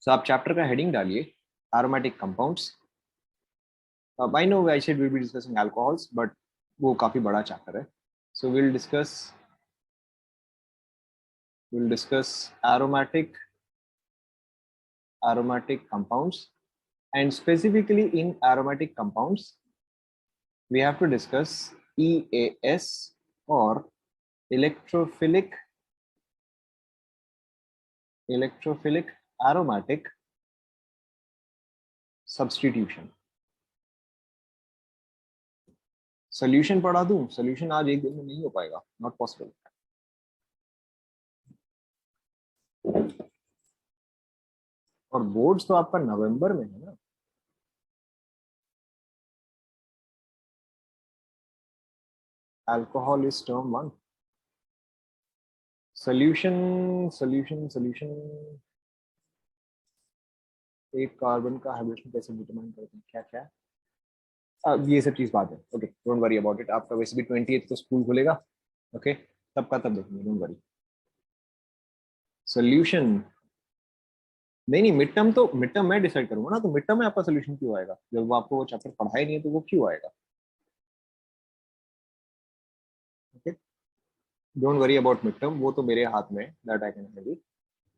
सो आप चैप्टर का हेडिंग डालिए aromatic compounds. I know I said we will be discussing alcohols, but वो काफी बड़ा चैप्टर है। So we'll discuss aromatic compounds, and specifically in aromatic compounds we have to discuss EAS, or electrophilic aromatic substitution। Solution पढ़ा दूं? Solution आज एक दिन में नहीं हो पाएगा, नॉट पॉसिबल। और बोर्ड्स तो आपका नवंबर में है ना। Alcohol is term 1। सोल्यूशन एक कार्बन का हाइड्रोजन कैसे डिटरमाइन करते हैं, क्या क्या अब ये सब चीज बात है। Okay, don't worry about it. आपका वैसे भी 28 को स्कूल खुलेगा। ओके, तब का तब देखेंगे, डोंट वरी। सोल्यूशन नहीं, मिड टर्म मैं डिसाइड करूंगा ना। तो मिड टर्म में आपका सोल्यूशन क्यों आएगा? जब वो आपको वो चैप्टर पढ़ा ही नहीं है तो वो क्यों आएगा? Okay, don't worry about mid term, वो तो मेरे हाथ में, that I can handle.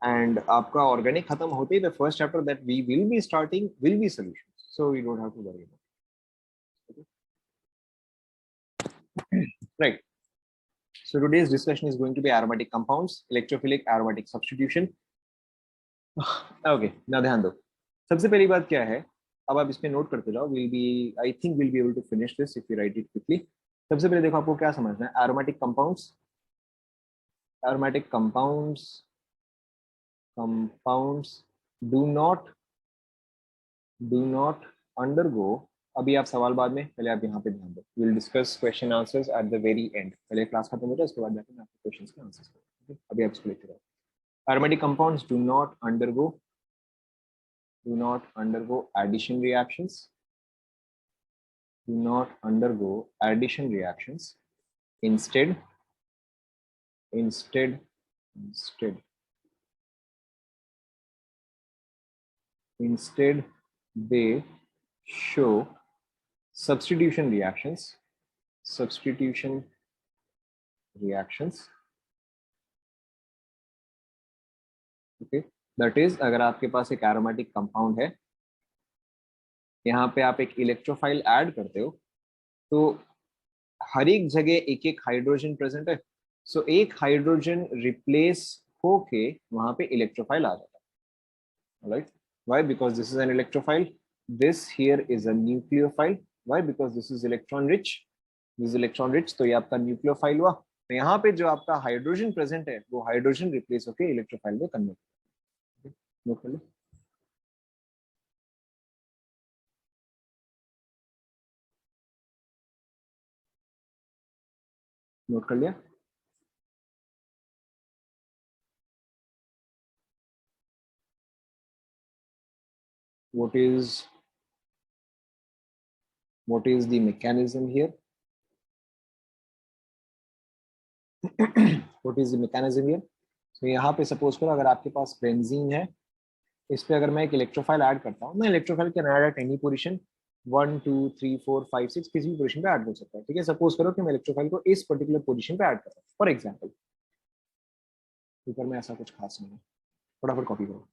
And आपका ऑर्गेनिक खत्म होते ही the first chapter that we will be starting will be solution, so we don't have to worry about it. Right, so today's discussion is going to be aromatic compounds, electrophilic aromatic substitution। Okay, ना ध्यान दो। सबसे पहली बात क्या है, अब आप इसमें नोट करते जाओ। Will be I think will be able to finish this if you write it quickly. सबसे पहले देखो आपको क्या समझना है। Aromatic compounds, aromatic compounds do not undergo. अभी आप सवाल बाद में, पहले आप यहाँ पे ध्यान दो। Will discuss question answers at the very and. पहले क्लास खत्म हो जाए, उसके बाद जाकर मैं आपके क्वेश्चंस के आंसर्स करूँ। अभी आप इसको लेते रहो। Aromatic compounds do not undergo addition reactions, instead they show substitution reactions। Okay, that is अगर आपके पास एक एरोमेटिक कंपाउंड है, यहाँ पे आप एक इलेक्ट्रोफाइल ऐड करते हो, तो हर एक जगह एक एक हाइड्रोजन प्रेजेंट है। सो एक हाइड्रोजन रिप्लेस होके वहां पे इलेक्ट्रोफाइल आ जाता है। Right, why? Because this is an electrophile, this here is a nucleophile. Why? Because this is electron rich, तो ये आपका न्यूक्लियोफाइल हुआ। तो यहाँ पे जो आपका हाइड्रोजन प्रेजेंट है वो हाइड्रोजन रिप्लेस होके इलेक्ट्रोफाइल में कन्वर्ट। नोट कर लो। नोट कर लिया? what is the mechanism here? what is the mechanism here? तो यहाँ पे सपोज करो अगर आपके पास बेंजीन है, इस पे अगर मैं एक इलेक्ट्रोफाइल ऐड करता हूँ, मैं electrophile can add at any position 1 2 3 4 5 6, किसी भी पोजीशन पे ऐड हो सकता है। ठीक है, सपोज करो कि मैं इलेक्ट्रोफाइल को इस पर्टिकुलर पोजीशन पे ऐड कर रहा हूँ फॉर एग्जांपल। ऊपर में ऐसा कुछ खास नहीं है, फटाफट कॉपी करो।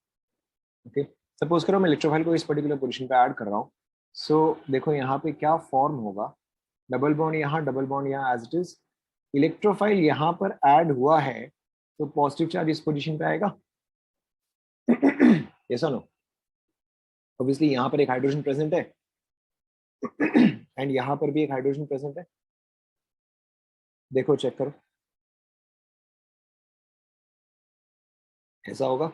ओके, सपोज करो मैं इलेक्ट्रोफाइल को इस पर्टिकुलर पोजीशन पे ऐड कर रहा हूँ। सो देखो यहाँ पे क्या फॉर्म होगा, डबल बॉन्ड यहाँ, डबल बॉन्ड यहाँ, एज इट इज। इलेक्ट्रोफाइल यहाँ पर ऐड हुआ है तो पॉजिटिव चार्ज इस पोजीशन पे आएगा। यस और नो? ऑब्वियसली यहाँ पर एक हाइड्रोजन प्रेजेंट है एंड यहाँ पर भी एक हाइड्रोजन प्रेजेंट है। देखो, चेक करो, ऐसा होगा।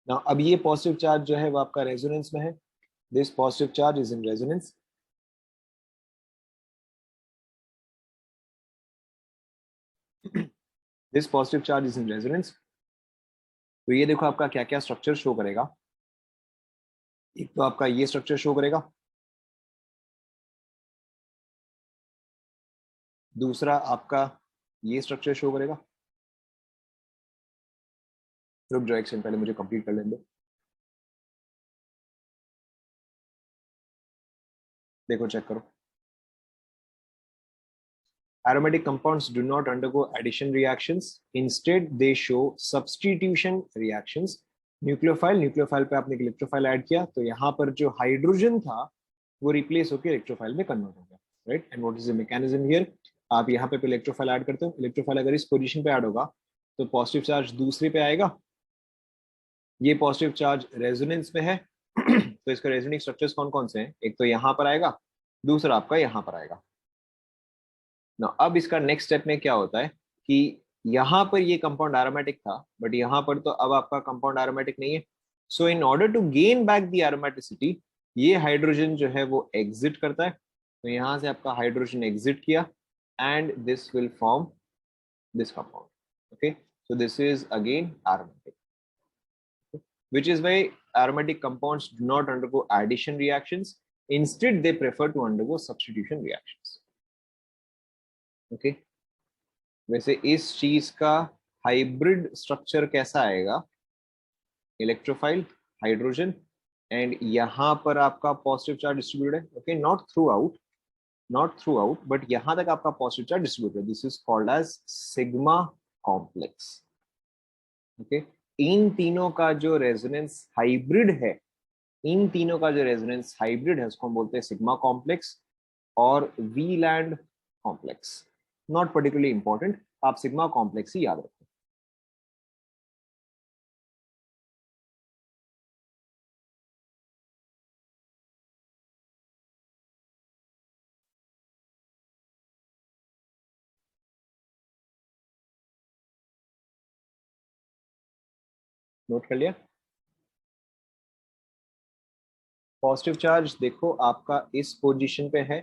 ना अब ये पॉजिटिव चार्ज जो है वो आपका रेजोनेंस में है। This positive charge is in resonance. This positive charge is in resonance. तो ये देखो आपका क्या क्या स्ट्रक्चर शो करेगा। एक तो आपका ये स्ट्रक्चर शो करेगा, दूसरा आपका ये स्ट्रक्चर शो करेगा। रुक जाओ एक सेकंड, पहले मुझे कंप्लीट कर लेने दो। देखो चेक करो, aromatic compounds do not undergo addition reactions, instead they show substitution reactions। Nucleophile पे आपने इलेक्ट्रोफाइल ऐड किया तो यहाँ पर जो हाइड्रोजन था वो रिप्लेस होकर इलेक्ट्रोफाइल में कन्वर्ट हो गया, right. And what is the mechanism here, आप यहाँ पे इलेक्ट्रोफाइल ऐड करते हो, इलेक्ट्रोफाइल अगर इस पोजीशन पे ऐड होगा तो पॉजिटिव चार्ज दूसरे पे आएगा, ये पॉजिटिव चार्ज रेजोनेंस में है तो इसका रेजोनेंस स्ट्रक्चर्स कौन कौन से हैं, एक तो यहाँ पर आएगा, दूसरा आपका यहाँ पर आएगा ना। अब इसका नेक्स्ट स्टेप में क्या होता है कि यहाँ पर ये कंपाउंड एरोमेटिक था बट यहाँ पर तो अब आपका कंपाउंड एरोमेटिक नहीं है। So in order to gain back the aromaticity ये हाइड्रोजन जो है वो एग्जिट करता है, तो यहाँ से आपका हाइड्रोजन एग्जिट किया and this will form this compound. Okay, so this is again aromatic, which is why aromatic compounds do not undergo addition reactions, instead they prefer to undergo substitution reactions। okay, वैसे इस चीज का hybrid structure कैसा आएगा, electrophile hydrogen and यहाँ पर आपका positive charge distributed है। Okay, not throughout but यहाँ तक आपका positive charge distributed, this is called as sigma complex. Okay, इन तीनों का जो रेजोनेंस हाइब्रिड है, इन तीनों का जो रेजोनेंस हाइब्रिड है उसको हम बोलते हैं सिग्मा कॉम्प्लेक्स और Wieland complex. Not particularly important, आप सिग्मा कॉम्प्लेक्स ही याद रखें। नोट कर लिया। पॉजिटिव चार्ज देखो आपका इस पोजीशन पे है,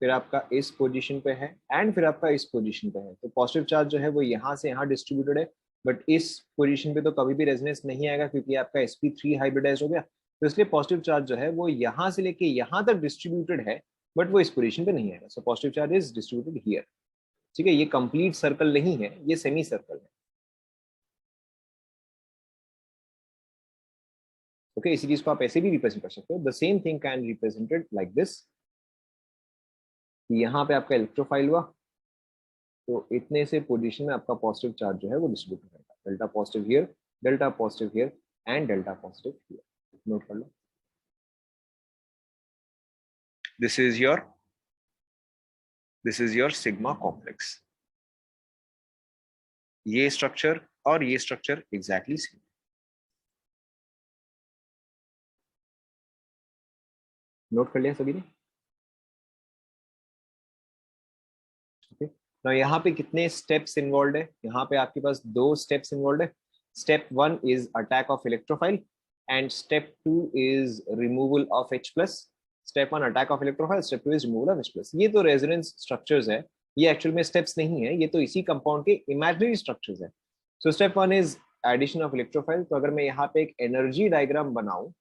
फिर आपका इस पोजीशन पे है एंड फिर आपका इस पोजीशन पे है, तो पॉजिटिव चार्ज जो है वो यहाँ से यहाँ डिस्ट्रीब्यूटेड है बट इस पोजीशन पे तो कभी भी रेजोनेंस नहीं आएगा क्योंकि आपका sp3 हाइब्रिडाइज हो गया, तो इसलिए पॉजिटिव चार्ज जो है वो यहाँ से लेके यहाँ तक डिस्ट्रीब्यूटेड है बट वो इस पोजीशन पे नहीं आएगा। So positive charge is distributed here. ठीक है, ये कंप्लीट सर्कल नहीं है, ये सेमी सर्कल है। ओके, इसी चीज को आप ऐसे भी रिप्रेजेंट कर सकते हो, the same thing can represented like this. यहाँ पे आपका इलेक्ट्रोफाइल हुआ तो इतने से पोजीशन में आपका पॉजिटिव चार्ज जो है वो डिस्ट्रीब्यूट हो जाएगा, delta positive here, delta positive here and delta positive here. Note कर लो, this is your sigma complex. ये स्ट्रक्चर और ये स्ट्रक्चर एग्जैक्टली सेम। नोट कर लिया सभी ने? ओके, now यहाँ पे कितने स्टेप्स इन्वॉल्व है, यहाँ पे आपके पास दो स्टेप्स इन्वॉल्व है। Step 1 is attack of electrophile and step 2 is removal of H plus. Step 1 attack of electrophile, step 2 is removal of H plus. ये तो रेजोनेंस स्ट्रक्चर्स है, ये एक्चुअल में स्टेप्स नहीं है, ये तो इसी कंपाउंड के इमेजिनरी स्ट्रक्चर्स है। So step 1 is addition of electrophile, तो अगर मैं यहाँ पे एक एनर्जी डायग्राम बनाऊं,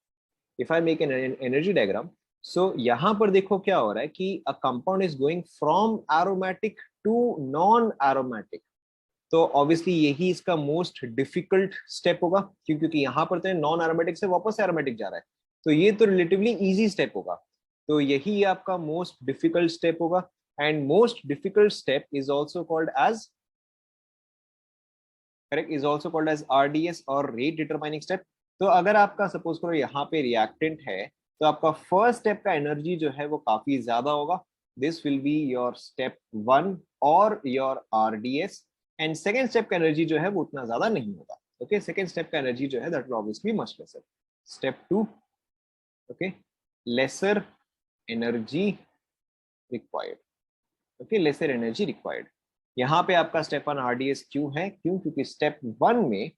if I make an energy diagram, so यहाँ पर देखो क्या हो रहा है कि a compound is going from aromatic to non aromatic, तो ऑब्वियसली यही इसका मोस्ट डिफिकल्ट स्टेप होगा क्योंकि यहाँ पर तो नॉन एरोमेटिक से वापस एरोमेटिक जा रहा है, तो ये तो रिलेटिवली इजी स्टेप होगा, तो यही आपका मोस्ट डिफिकल्ट स्टेप होगा। And most difficult step is also called as, correct, is also called as RDS और रेट डिटरमाइनिंग स्टेप। तो अगर आपका सपोज करो यहाँ पे रिएक्टेंट है तो आपका फर्स्ट स्टेप का एनर्जी जो है वो काफी ज्यादा होगा, this will be your step 1 और your RDS। And second step का एनर्जी जो है वो उतना ज्यादा नहीं होगा। ओके, सेकेंड स्टेप का एनर्जी जो है that will obviously much lesser. Step 2, okay, lesser energy required. Okay, lesser energy required. यहाँ पे आपका स्टेप 1 RDS क्यों है, क्योंकि स्टेप 1 में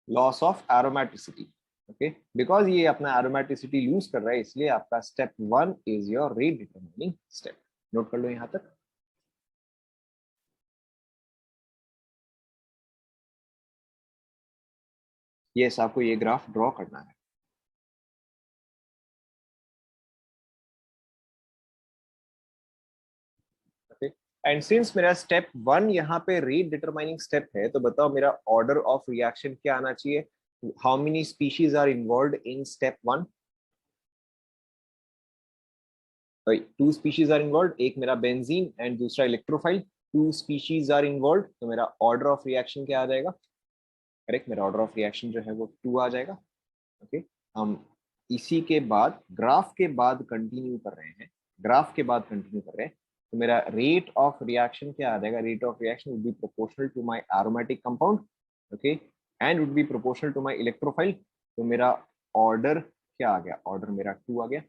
loss of aromaticity, okay, because ये अपना एरोमेटिसिटी लूज कर रहा है, इसलिए आपका step 1 is your rate determining step. Note कर लो यहां तक। यस, आपको ये ग्राफ ड्रॉ करना है। ओके, एंड सिंस मेरा स्टेप 1 यहाँ पे रेट डिटरमाइनिंग स्टेप है, तो बताओ मेरा ऑर्डर ऑफ रिएक्शन क्या आना चाहिए? How many species are involve in step 1? 2 species are involve, एक मेरा बेंजीन एंड दूसरा इलेक्ट्रोफाइल। 2 स्पीशीज आर इन्वॉल्व, तो मेरा ऑर्डर ऑफ रिएक्शन क्या आ जाएगा? करेक्ट, मेरा ऑर्डर ऑफ रिएक्शन जो है वो 2 आ जाएगा। ओके, हम इसी के बाद ग्राफ के बाद कंटिन्यू कर रहे हैं, ग्राफ के बाद कंटिन्यू कर रहे हैं। तो मेरा रेट ऑफ रिएक्शन क्या आ जाएगा? Rate of reaction would be proportional to my aromatic compound, okay, and would be proportional to my electrophile. तो मेरा ऑर्डर क्या आ गया? ऑर्डर मेरा 2 आ गया।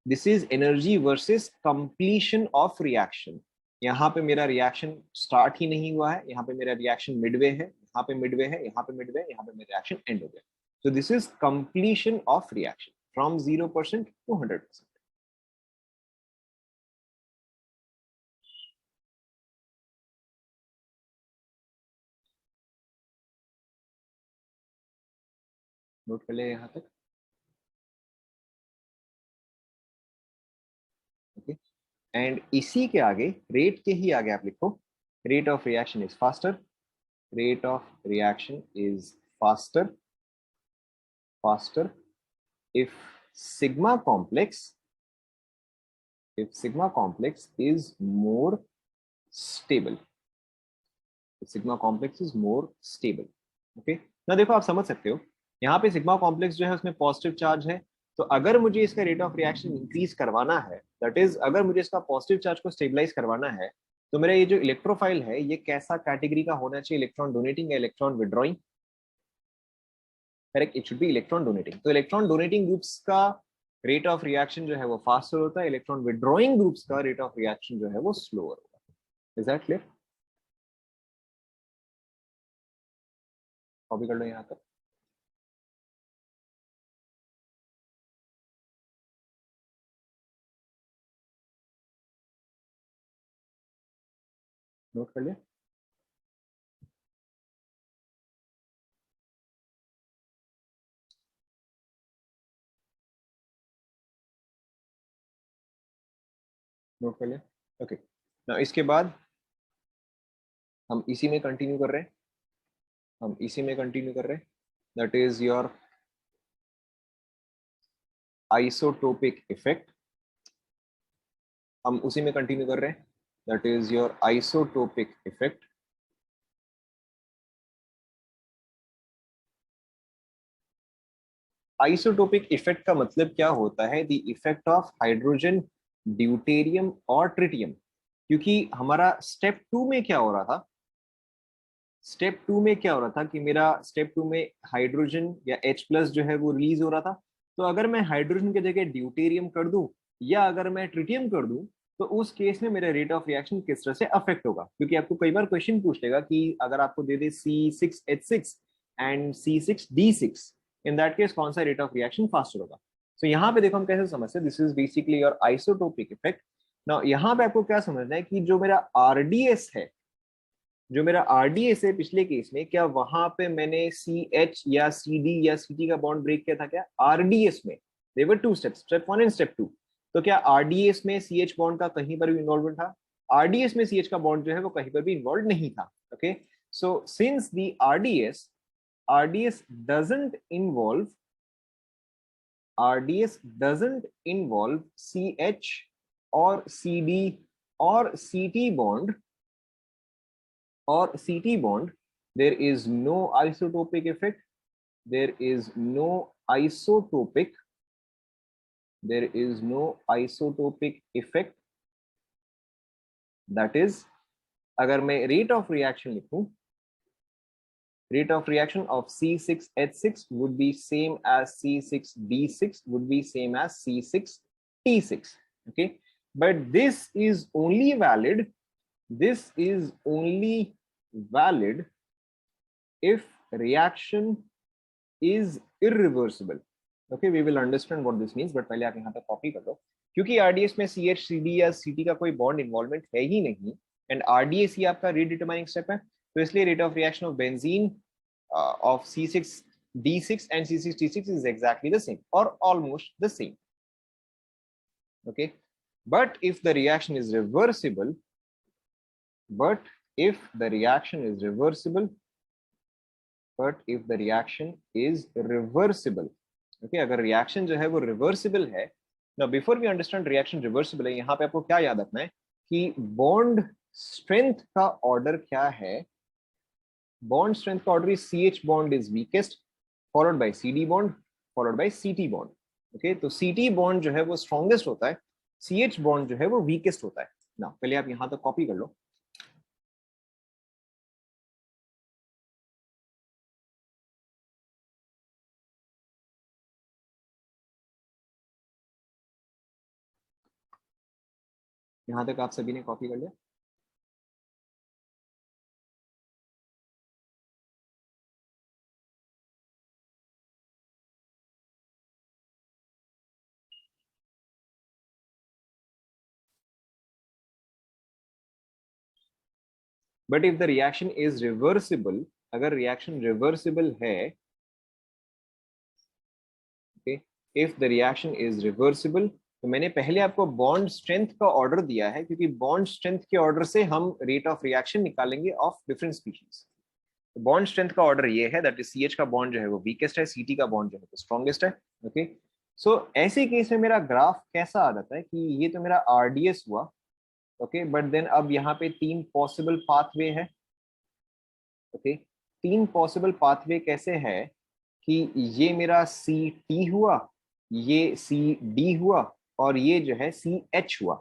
This is energy versus completion of reaction. यहाँ पे मेरा रिएक्शन स्टार्ट ही नहीं हुआ है, यहाँ पे मेरा रिएक्शन मिडवे है, यहाँ पे मिडवे है, यहाँ पे मिडवे है, यहाँ पे मेरा रिएक्शन एंड हो गया। So this is completion of reaction from 0% to 100%. Note कर ले यहाँ तक। ओके, एंड इसी के आगे, रेट के ही आगे आप लिखो, rate of reaction is faster, rate of reaction is faster, faster if sigma complex, if sigma complex is more stable, if sigma complex is more stable. Okay, ना देखो आप समझ सकते हो, यहाँ पे सिग्मा कॉम्प्लेक्स जो है उसमें पॉजिटिव चार्ज है, तो अगर मुझे इसका रेट ऑफ रिएक्शन इंक्रीज करवाना है, दैट इज अगर मुझे इसका पॉजिटिव चार्ज को स्टेबलाइज करवाना है, तो मेरा ये जो इलेक्ट्रोफाइल है ये कैसा कैटेगरी का होना चाहिए? इलेक्ट्रॉन डोनेटिंग या electron withdrawing? Correct, it should be electron donating. तो इलेक्ट्रॉन डोनेटिंग ग्रुप्स का रेट ऑफ रिएक्शन जो है वो फास्टर होता है, इलेक्ट्रॉन विड्रॉइंग ग्रुप्स का रेट ऑफ रिएक्शन जो है वो स्लोअर होता है। Is that clear? कॉपी कर लो यहाँ तक। नोट कर लिया? नोट कर लिया? ओके, ना इसके बाद हम इसी में कंटिन्यू कर रहे हैं, हम इसी में कंटिन्यू कर रहे हैं, that is your isotopic effect. हम उसी में कंटिन्यू कर रहे हैं, that is your isotopic effect. Isotopic effect का मतलब क्या होता है? The effect of hydrogen, deuterium और ट्रिटियम। क्योंकि हमारा स्टेप 2 में क्या हो रहा था? स्टेप 2 में क्या हो रहा था कि मेरा स्टेप 2 में हाइड्रोजन या H+ जो है वो रिलीज हो रहा था। तो अगर मैं हाइड्रोजन की जगह ड्यूटेरियम कर दूं या अगर मैं ट्रिटियम कर दूं, तो उस केस में मेरा रेट ऑफ रिएक्शन किस तरह से अफेक्ट होगा? क्योंकि आपको कई बार क्वेश्चन पूछ लेगा कि अगर आपको दे दे C6H6 and C6D6, in that case कौन सा रेट ऑफ रिएक्शन फास्टर होगा? तो यहाँ पे देखो हम कैसे समझते हैं, this is basically your isotopic effect. Now यहाँ पे आपको क्या समझना है कि जो मेरा आरडीएस है, जो मेरा आरडीएस है पिछले केस में, क्या वहां पे मैंने सी एच या सी डी या सी टी का बॉन्ड ब्रेक किया था क्या? आरडीएस में देवर 2 स्टेप्स, स्टेप 1 एंड स्टेप 2। तो क्या आरडीएस में सी एच बॉन्ड का कहीं पर भी इन्वॉल्वमेंट था? आरडीएस में सी एच का बॉन्ड जो है वो कहीं पर भी इन्वॉल्व नहीं था। Okay, so since the RDS doesn't involve, RDS doesn't involve C H और सी डी और C T bond or CT bond, there is no isotopic effect, there is no isotopic, there is no isotopic effect, that is, अगर मैं rate of reaction लिखूं, rate of reaction of C6H6 would be same as C6D6 would be same as C6T6. Okay, but this is only valid, this is only valid if reaction is irreversible. Okay, we will understand what this means, but पहले आप यहाँ तक copy कर लो, क्योंकि RDS में C H C D या C T का कोई बॉन्ड इन्वॉल्वमेंट है ही नहीं, एंड आरडीएस ही आपका रेट डिटरमाइनिंग स्टेप है। तो इसलिए rate of reaction of benzene of C6D6 and C6T6 is exactly the same or almost the same. Okay, but if the reaction is reversible, but if the reaction is reversible, okay, अगर reaction जो है वो reversible है, now before we understand reaction reversible है, यहाँ पे आपको क्या याद रखना है कि बॉन्ड स्ट्रेंथ का ऑर्डर क्या है। बॉन्ड स्ट्रेंथ का order is CH bond is weakest, followed by CD bond, followed by CT bond. Okay, तो CT बॉन्ड जो है वो स्ट्रॉन्गेस्ट होता है, CH बॉन्ड जो है वो वीकेस्ट होता है ना। पहले आप यहां तक कॉपी कर लो। यहां तक आप सभी ने कॉपी कर लिया। But if the reaction is reversible, अगर रिएक्शन रिवर्सिबल है, okay, if the reaction is reversible, तो मैंने पहले आपको बॉन्ड स्ट्रेंथ का ऑर्डर दिया है, क्योंकि बॉन्ड स्ट्रेंथ के ऑर्डर से हम रेट ऑफ रिएक्शन निकालेंगे of different species. Bond strength का ऑर्डर ये है, दैट इज CH का बॉन्ड जो है वो वीकेस्ट है, CT का बॉन्ड जो है वो स्ट्रॉन्गेस्ट है। ओके, सो ऐसे केस में मेरा ग्राफ कैसा आ जाता है कि ये तो मेरा RDS हुआ, ओके, बट देन अब यहाँ पे तीन पॉसिबल पाथवे है। ओके, तीन पॉसिबल पाथवे कैसे है कि ये मेरा CT हुआ, ये CD हुआ, और ये जो है CH हुआ।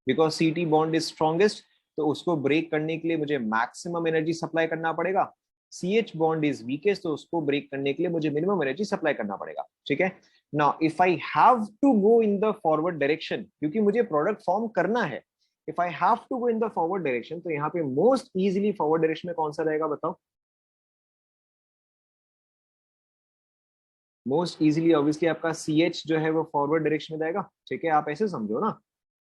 Because CT bond is strongest, तो उसको ब्रेक करने के लिए मुझे मैक्सिमम एनर्जी सप्लाई करना पड़ेगा। CH बॉन्ड इज वीकेस्ट, तो उसको ब्रेक करने के लिए मुझे मिनिमम एनर्जी सप्लाई करना पड़ेगा। ठीक है, now if I have to go in the forward direction, क्योंकि मुझे प्रोडक्ट फॉर्म करना है, if I have to go in the forward direction, तो यहाँ पे मोस्ट इजिली फॉरवर्ड डायरेक्शन में कौन सा रहेगा बताओ। मोस्ट इजीली ऑब्वियसली आपका CH जो है वो फॉरवर्ड डायरेक्शन में जाएगा। ठीक है, आप ऐसे समझो ना,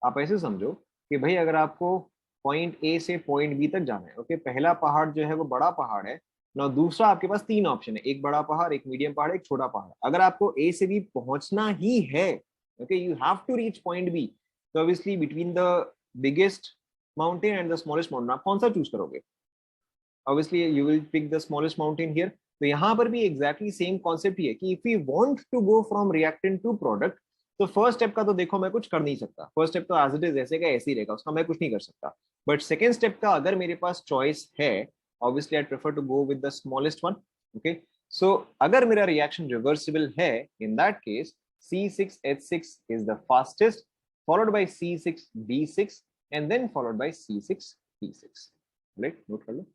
आप ऐसे समझो कि भाई अगर आपको पॉइंट A से पॉइंट B तक जाना है, ओके, पहला पहाड़ जो है वो बड़ा पहाड़ है ना, दूसरा आपके पास तीन ऑप्शन है, एक बड़ा पहाड़, एक मीडियम पहाड़, एक छोटा पहाड़। अगर आपको A से B पहुंचना ही है, okay, you have to reach point B, तो obviously between the biggest mountain and the smallest mountain आप कौन सा चूज करोगे। Obviously you will pick the smallest mountain here. तो यहाँ पर भी एग्जैक्टली सेम कॉन्सेप्ट ही है कि if you want to go from reactant to product, तो फर्स्ट स्टेप का तो देखो मैं कुछ कर नहीं सकता, फर्स्ट स्टेप तो एज इट इज ऐसे का ऐसे ही रहेगा, उसका मैं कुछ नहीं कर सकता। बट सेकेंड स्टेप का अगर मेरे पास चॉइस है, obviously I prefer to go with the smallest one. Okay, so अगर मेरा रिएक्शन रिवर्सिबल है, in that case C6H6 is the fastest, followed by C6B6, and then followed by C6P6। Right, note कर लो।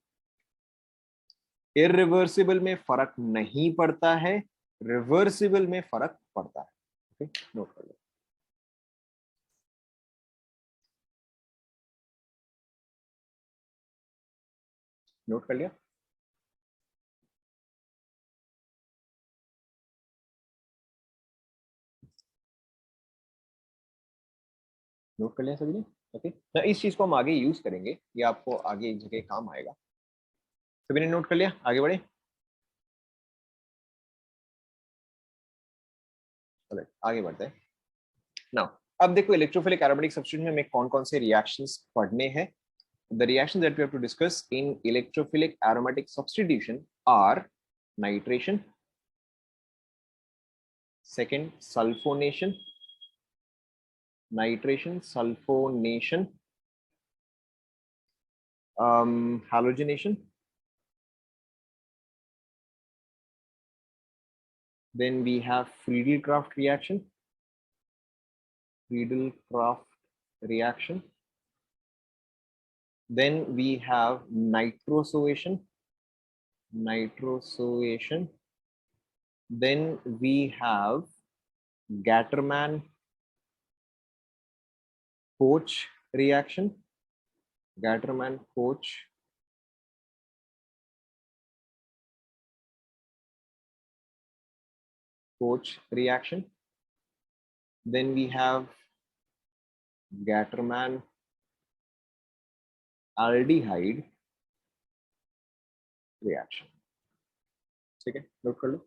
Irreversible में फर्क नहीं पड़ता है, reversible में फर्क पड़ता है। ओके, नोट कर लो। नोट कर लिया। नोट कर लिया सभी ने। ओके, ना इस चीज को हम आगे यूज करेंगे, ये आपको आगे एक जगह काम आएगा। सभी ने नोट कर लिया, आगे बढ़े। चलो आगे बढ़ते हैं। नाउ अब देखो, इलेक्ट्रोफिलिक एरोमेटिक सब्स्टिट्यूशन में हमें कौन कौन से रिएक्शंस पढ़ने हैं। The reactions that we have to discuss in electrophilic aromatic substitution are nitration, second sulfonation, halogenation, then we have Friedel-Crafts reaction, then we have nitrosoation, then we have Gattermann-Koch reaction, then we have Gattermann aldehyde reaction। ठीक है, note कर लो।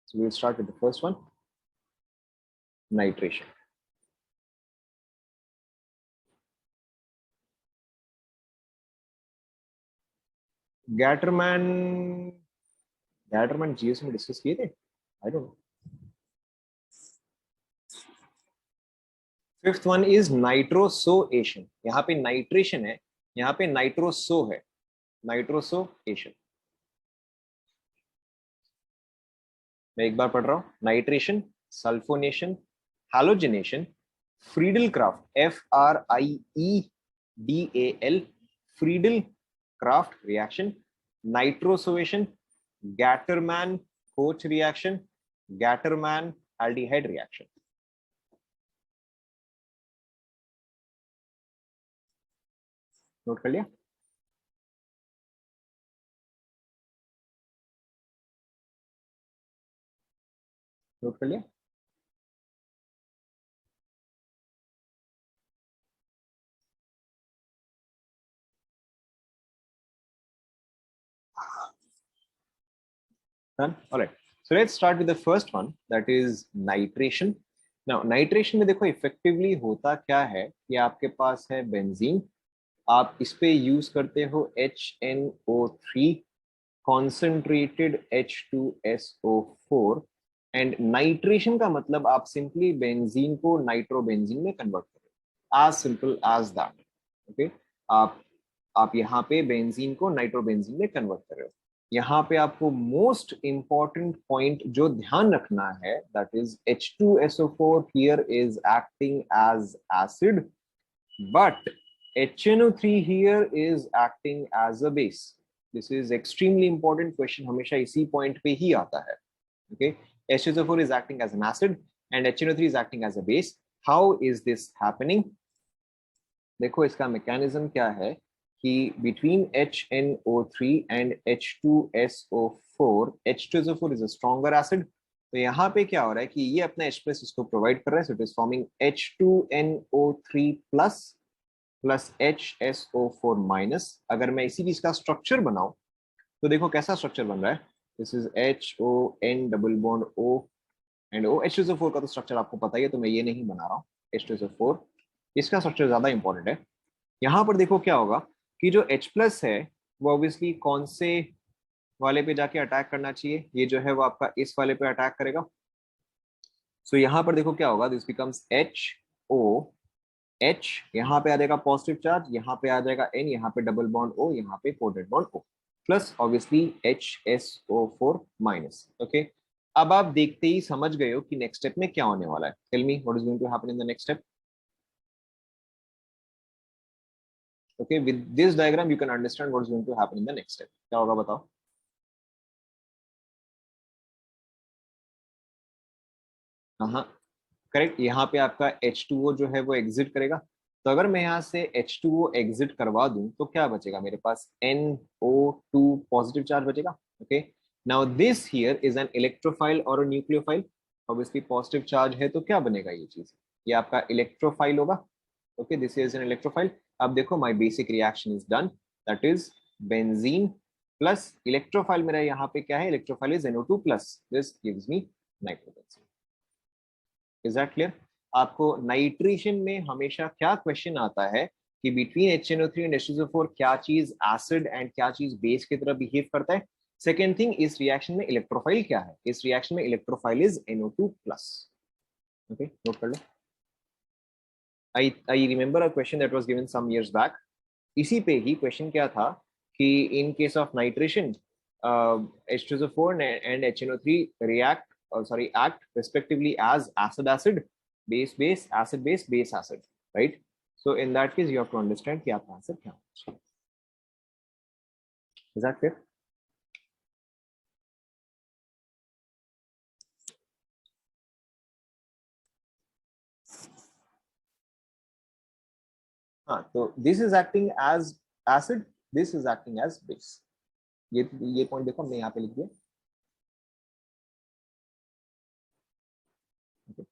So we'll start with the first one, nitration। Gattermann, Gattermann जीएस में discuss किए थे, I don't know. Fifth one is nitrosation, यहाँ पे नाइट्रेशन है, यहाँ पे नाइट्रोसो है, नाइट्रोसोएशन। मैं एक बार पढ़ रहा हूँ, nitration, sulphonation, halogenation, Friedel Crafts, FRIEDAL, Friedel Crafts reaction, nitrosation, Gattermann Koch reaction, Gattermann aldehyde reaction. Note कर लिया? नोट कर लिया? Done? All right. So let's start with the first one, that is nitration. Now, nitration में देखो effectively होता क्या है कि आपके पास है बेंजीन, आप इस पे यूज करते हो HNO3, concentrated H2SO4, and nitration का मतलब आप सिंपली बेंजीन को नाइट्रोबेंजीन में कन्वर्ट करो, as simple as that. Okay, आप यहाँ पे बेंजीन को नाइट्रोबेंजीन में कन्वर्ट कर रहे हो। यहाँ पे आपको मोस्ट इंपॉर्टेंट पॉइंट जो ध्यान रखना है, that is H2SO4 here is acting as acid, but HNO3 here is acting as a base. This is extremely important question, हमेशा इसी पॉइंट पे ही आता है। Okay, H2SO4 is acting as an acid and HNO3 is acting as a base. How is this happening? देखो इसका mechanism क्या है कि between HNO3 and H2SO4, H2SO4 is a stronger acid, तो यहाँ पे क्या हो रहा है कि ये अपना H प्लस इसको प्रोवाइड कर रहा है, so it is forming H2NO3 plus plus HSO4 minus. अगर मैं इसी चीज का स्ट्रक्चर बनाऊं तो देखो कैसा स्ट्रक्चर बन रहा है, this is HON double bond O and O। H2SO4 का तो स्ट्रक्चर आपको पता ही है, तो मैं ये नहीं बना रहा हूँ। H2SO4 इसका स्ट्रक्चर ज्यादा इंपॉर्टेंट है। यहाँ पर देखो क्या होगा कि जो H प्लस है वो ऑब्वियसली कौन से वाले पे जाके अटैक करना चाहिए, ये जो है वो आपका इस वाले पे अटैक करेगा। सो यहाँ पर देखो क्या होगा, दिस बिकम्स H, यहाँ पे आ जाएगा पॉजिटिव चार्ज, यहाँ पे आ जाएगा N, यहाँ पे डबल बॉन्ड O, यहाँ पे coated bond O, plus obviously HSO4 minus. Okay, अब आप देखते ही समझ गए हो कि नेक्स्ट स्टेप में क्या होने वाला है। Tell me what is going to happen in the next step. Okay, with this diagram you can understand what is going to happen in the next step. क्या होगा बताओ? हाँ, करेक्ट, यहाँ पे आपका H2O जो है वो एग्जिट करेगा। तो अगर मैं यहाँ से H2O एग्जिट करवा दूं तो क्या बचेगा मेरे पास, NO2 पॉजिटिव चार्ज बचेगा। Okay, now this here is an electrophile और न्यूक्लियोफाइल। ऑब्वियसली पॉजिटिव चार्ज है तो क्या बनेगा ये चीज, ये आपका इलेक्ट्रोफाइल होगा। Okay, this is an electrophile. अब देखो my basic reaction is done, that is benzene plus electrophile, मेरा यहाँ पे क्या है, electrophile is NO2 plus, this gives me nitrobenzene. Is that clear? आपको नाइट्रेशन में हमेशा क्या क्वेश्चन आता है कि बिटवीन HNO3 एंड H2SO4 क्या चीज एसिड एंड क्या चीज बेस की तरह बिहेव करता है। सेकेंड थिंग, इस रिएक्शन में इलेक्ट्रोफाइल क्या है, इस रिएक्शन में electrophile is NO2 plus. Okay, note कर लो। I remember a question that was given some years back, इसी पे ही क्वेश्चन क्या था कि in case of nitration H2SO4 and HNO3 react, sorry, act respectively as acid acid, base base, acid base, base acid, right? So in that case you have to understand कि आपका answer क्या होगा। Is that clear? हाँ, तो this is acting as acid, this is acting as base। ये point देखो हमने यहाँ पे लिख दिया। Okay.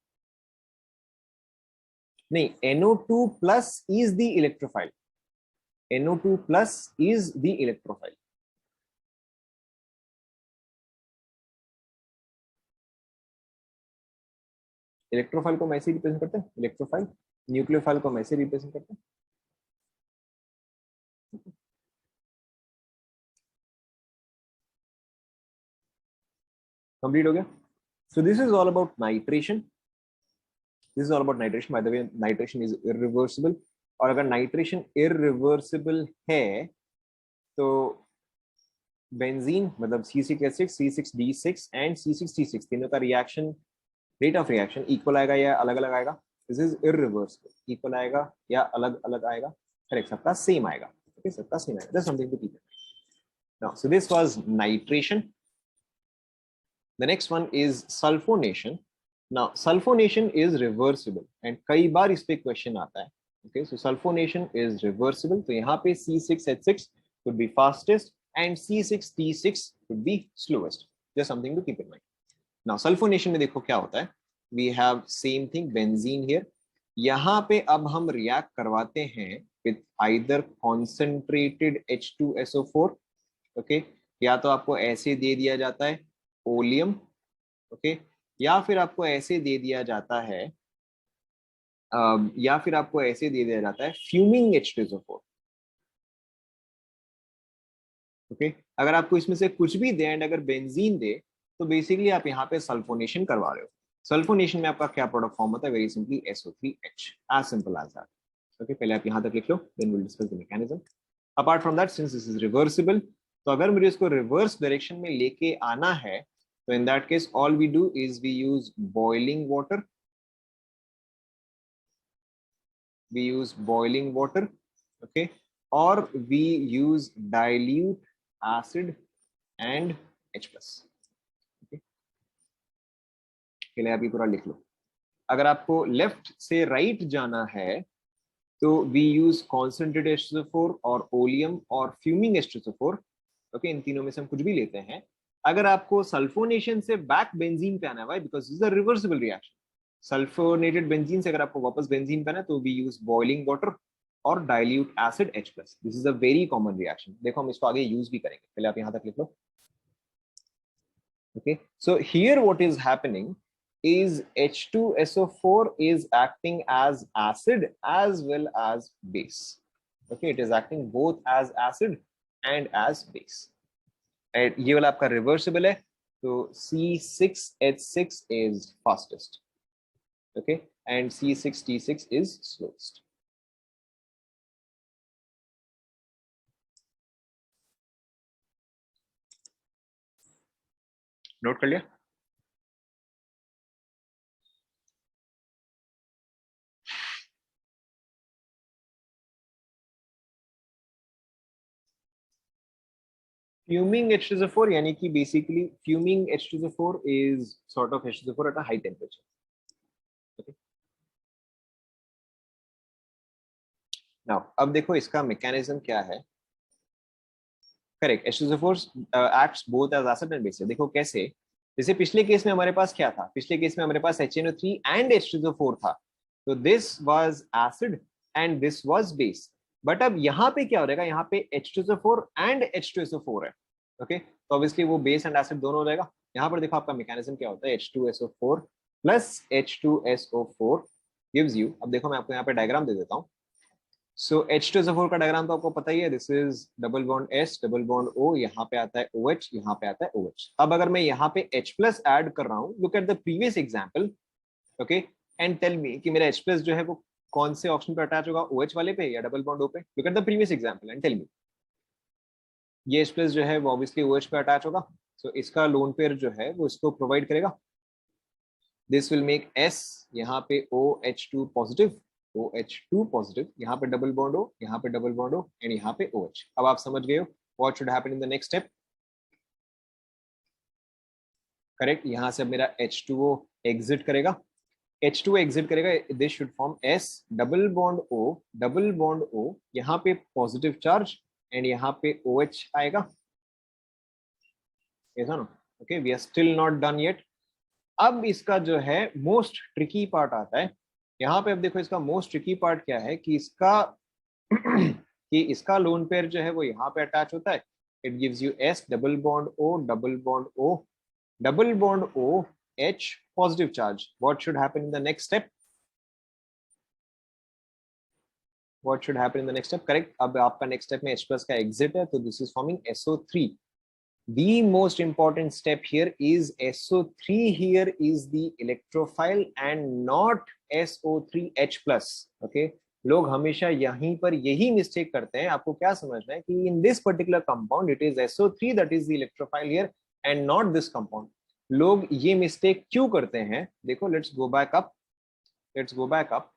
नहीं, NO2 plus is the electrophile, NO2 plus is the electrophile। Electrophile को हम ऐसे रिप्रेजेंट करते हैं, इलेक्ट्रोफाइल, न्यूक्लियोफाइल को हम ऐसे रिप्रेजेंट करते हैं। कंप्लीट हो गया. So this is all about nitration. This is all about nitration. By the way, nitration is irreversible. और अगर nitration irreversible है तो बेंजीन मतलब C6H6, C6D6 एंड C6T6 तीनों का reaction rate of reaction equal आएगा या अलग अलग आएगा. This is irreversible. इक्वल आएगा या अलग अलग आएगा? करेक्ट, सबका सेम आएगा. ओके, सबका सेम आएगा. That's something to keep in mind. Now so this was nitration. The next one is sulfonation. Now sulfonation is reversible and कई बार इस पे क्वेश्चन आता है. Okay, so sulfonation is reversible. तो यहाँ पे C6H6 would be fastest and C6T6 would be slowest. Just something to keep in mind. Now sulphonation में देखो क्या होता है. We have same thing, benzene here. यहाँ पे अब हम रिएक्ट करवाते हैं with either concentrated H2SO4. Okay, या तो आपको ऐसे दे दिया जाता है ओलियम. ओके, या फिर आपको ऐसे दे दिया जाता है फ्यूमिंग H2SO4. ओके, अगर आपको इसमें से कुछ भी दे एंड अगर बेंजीन दे तो बेसिकली आप यहाँ पे सल्फोनेशन करवा रहे हो. सल्फोनेशन में आपका क्या प्रोडक्ट फॉर्म होता है? Very simply SO3H. As simple as that. Okay, पहले आप यहाँ तक लिख लो, then will discuss the mechanism. Apart from that, since this is reversible, तो अगर मुझे इसको रिवर्स डायरेक्शन में लेके आना है तो in that case all we do is we use boiling water. Okay, or we use dilute acid and H plus. Okay, आप ये पूरा लिख लो. अगर आपको लेफ्ट से राइट जाना है तो we use concentrated H2SO4 और ओलियम और फ्यूमिंग H2SO4. ओके, इन तीनों में से हम कुछ भी लेते हैं. अगर आपको सल्फोनेशन से बैक बेंजीन पे आना है, because this is a reversible reaction. Sulfonated benzene से अगर आपको वापस बेंजीन पे आना है तो वी यूज बॉइलिंग वाटर और dilute acid H plus. This is a very common reaction. देखो हम इसको आगे यूज भी करेंगे, पहले आप यहां तक लिख लो. Okay, so here what is happening is H2SO4 is acting as acid as well as base. Okay, it is acting both as acid and as base. And ये वाला आपका reversible है, तो C6H6 is fastest. Okay, and C6T6 is slowest. Note कर लिया? Fuming H2SO4 यानी कि basically fuming H2SO4 is sort of H2SO4 at a high temperature. Okay. Now अब देखो इसका मैकेनिज्म क्या है. Correct, H2SO4 acts both as acid and base. देखो कैसे. जैसे पिछले केस में हमारे पास क्या था? पिछले केस में हमारे पास HNO3 and H2SO4 था. तो this was acid and this was base. But अब यहाँ पे क्या हो जाएगा? यहाँ पे H2SO4 and H2SO4 है. ओके, तो ऑब्वियसली वो बेस एंड एसिड दोनों हो जाएगा. यहाँ पर देखो आपका मैकेनिज्म क्या होता है. H2SO4 plus H2SO4 gives you. अब देखो मैं आपको यहाँ पे डायग्राम दे देता हूँ. सो H2SO4 का डायग्राम तो आपको पता ही है. This is double bond S, double bond O, यहाँ पे आता है OH, यहाँ पे आता है OH. अब अगर मैं यहाँ पे H प्लस ऐड कर रहा हूँ, look at the previous example. Okay, and tell me कि मेरा H प्लस जो है वो कौन से ऑप्शन पे अटैच होगा? OH वाले पे या डबल बॉन्ड O पे? Look at the previous example and tell me. ये H प्लस जो है वो ऑब्वियसली OH पे अटैच होगा. सो इसका लोन पेयर जो है वो इसको प्रोवाइड करेगा. दिस विल मेक S यहाँ पे OH2 पॉजिटिव, OH2 पॉजिटिव, यहाँ पे डबल बॉन्ड O, यहाँ पे डबल बॉन्ड O एंड यहाँ पे OH. अब आप समझ गए हो what should happen in the next step. Correct, यहाँ से अब मेरा H2O एग्जिट करेगा. H2O एग्जिट करेगा. This should form S double bond O, double bond O, यहाँ पे पॉजिटिव चार्ज एंड यहाँ पे OH आएगा. ऐसा ना. Okay, we are still not done yet. अब इसका जो है मोस्ट ट्रिकी पार्ट आता है यहाँ पे. अब देखो इसका मोस्ट ट्रिकी पार्ट क्या है कि इसका लोन पेयर जो है वो यहाँ पे अटैच होता है. It gives you S double bond O, double bond O, double bond O, H positive charge. What should happen in the next step? What should happen in the next step? Correct, अब आपका next step में H plus का exit है, तो this is forming SO3. The most important step here is SO3 here is the electrophile and not SO3H plus. Okay, लोग हमेशा यहीं पर यही मिस्टेक करते हैं. आपको क्या समझना है कि in this particular compound it is SO3 that is the electrophile here and not this compound. लोग ये मिस्टेक क्यों करते हैं? देखो, let's go back up.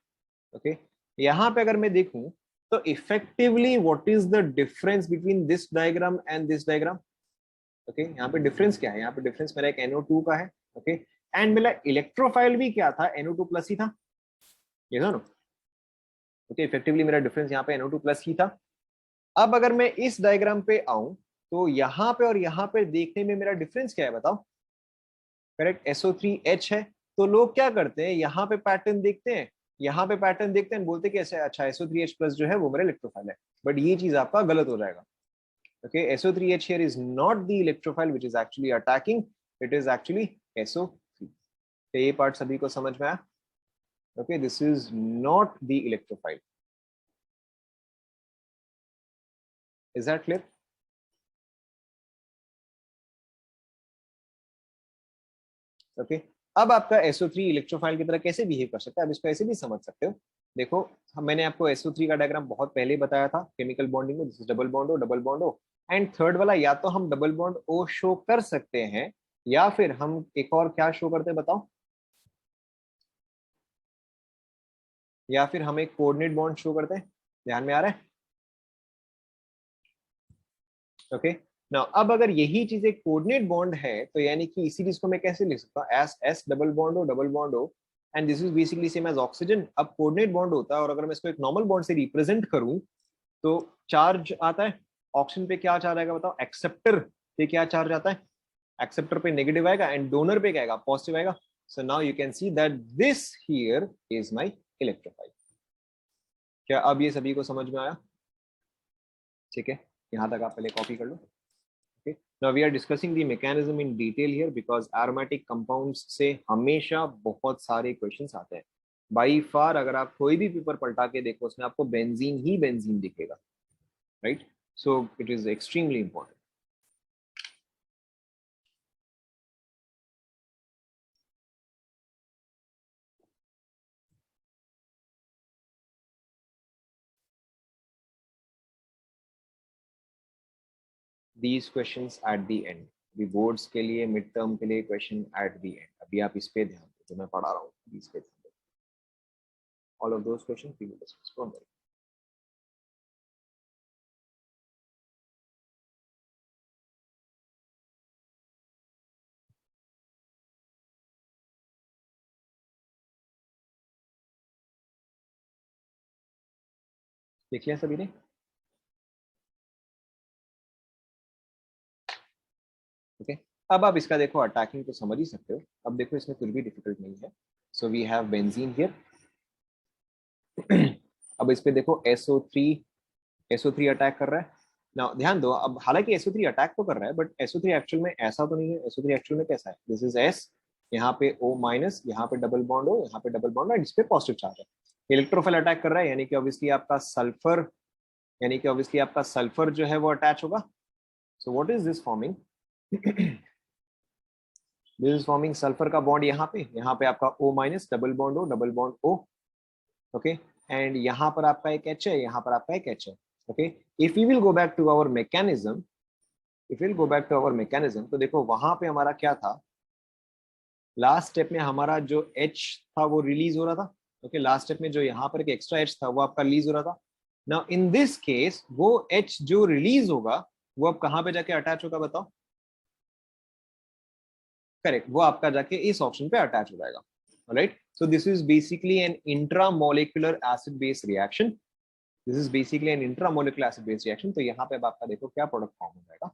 Okay, यहाँ पे अगर मैं देखूं तो effectively what is the difference between this diagram and this diagram? Okay, यहाँ पे डिफरेंस क्या है? यहाँ पे डिफरेंस मेरा एक NO2 का है. ओके, एंड मेरा इलेक्ट्रोफाइल भी क्या था? NO2 प्लस ही था. ये था ना. ओके, इफेक्टिवली मेरा डिफरेंस यहाँ पे NO2 प्लस ही था. अब अगर मैं इस डायग्राम पे आऊं तो यहाँ पे और यहाँ पे देखने में मेरा डिफरेंस क्या है बताओ? करेक्ट, SO3H है. तो लोग क्या करते हैं, यहाँ पे पैटर्न देखते हैं, यहाँ पे पैटर्न देखते हैं, बोलते हैं कि अच्छा SO3H प्लस जो है वो मेरा इलेक्ट्रोफाइल है. बट ये चीज आपका गलत हो जाएगा. Okay, SO3H here is not the electrophile which is actually attacking, it is actually SO3. तो ये पार्ट सभी को समझ में आया? Okay, this is not the electrophile. Is that clear? Okay, अब आपका SO3 इलेक्ट्रोफाइल की तरह कैसे बिहेव कर सकता है, अब इसको ऐसे भी समझ सकते हो. देखो, मैंने आपको SO3 का डायग्राम बहुत पहले बताया था केमिकल बॉन्डिंग में. This is double bond O, double bond O. And third वाला या तो हम डबल बॉन्ड O शो कर सकते हैं या फिर हम एक और क्या शो करते हैं बताओ? या फिर हम एक कोऑर्डिनेट बॉन्ड शो करते हैं. ध्यान में आ रहा है? ओके, नाउ अब अगर यही चीज एक कोऑर्डिनेट बॉन्ड है तो यानी कि इसी चीज को मैं कैसे लिख सकता हूँ? एस एस डबल बॉन्ड हो, डबल बॉन्ड हो, and this is basically same as oxygen. अब कोऑर्डिनेट बॉन्ड होता है और अगर मैं इसको एक नॉर्मल बॉन्ड से रिप्रेजेंट करूं तो चार्ज आता है. ऑक्सीजन पे क्या चार्ज आएगा बताओ? एक्सेप्टर पे क्या चार्ज आता है? एक्सेप्टर पे नेगेटिव आएगा एंड डोनर पे क्या आएगा? पॉजिटिव आएगा. So now you can see that this here is my electrophile. क्या अब ये सभी को समझ में आया? ठीक है, यहां तक आप पहले कॉपी कर लो. Okay. Now we are discussing the mechanism in detail here because aromatic compounds से हमेशा बहुत सारे questions आते हैं. By far अगर आप कोई भी पेपर पलटा के देखो उसमें आपको बेंजीन ही बेंजीन दिखेगा, right? So it is extremely important. These questions at the end. अभी boards के लिए mid term के लिए question at the end. अभी आप इस पे ध्यान दो जो मैं पढ़ा रहा हूँ, इस पे ध्यान दो. All of those questions we will discuss. Don't worry. देख लिया सभी ने? ओके, अब आप इसका देखो अटैकिंग तो समझ ही सकते हो. अब देखो इसमें कुछ भी डिफिकल्ट नहीं है. So we have benzene here. अब इस पे देखो SO3 अटैक कर रहा है ना. ध्यान दो, अब हालांकि SO3 अटैक तो कर रहा है बट SO3 एक्चुअल में ऐसा तो नहीं है. SO3 एक्चुअल में कैसा है? दिस इज S, यहाँ पे O माइनस, यहाँ पे डबल बॉन्ड O, यहाँ पे डबल बॉन्ड है, इस पे पॉजिटिव चार्ज है. इलेक्ट्रोफाइल अटैक कर रहा है यानी कि ऑब्वियसली आपका सल्फर, जो है वो अटैच होगा. So what is this forming? This is forming sulphur का बॉन्ड यहाँ पे आपका O minus, double bond O, double bond O. Okay, and यहाँ पर आपका एक H है, यहाँ पर आपका एक H है. Okay, if we will go back to our mechanism, तो देखो वहां पे हमारा क्या था? लास्ट स्टेप में हमारा जो H था वो रिलीज हो रहा था. ओके, लास्ट स्टेप में जो यहाँ पर एक एक्स्ट्रा H था वो आपका रिलीज हो रहा था. नाउ इन दिस केस वो H जो रिलीज होगा वो अब कहाँ पे जाके अटैच होगा बताओ? करेक्ट, वो आपका जाके इस ऑप्शन पे अटैच हो जाएगा. Right, so this is basically an intramolecular acid base reaction. तो यहाँ पे अब आपका देखो क्या प्रोडक्ट फॉर्म हो जाएगा?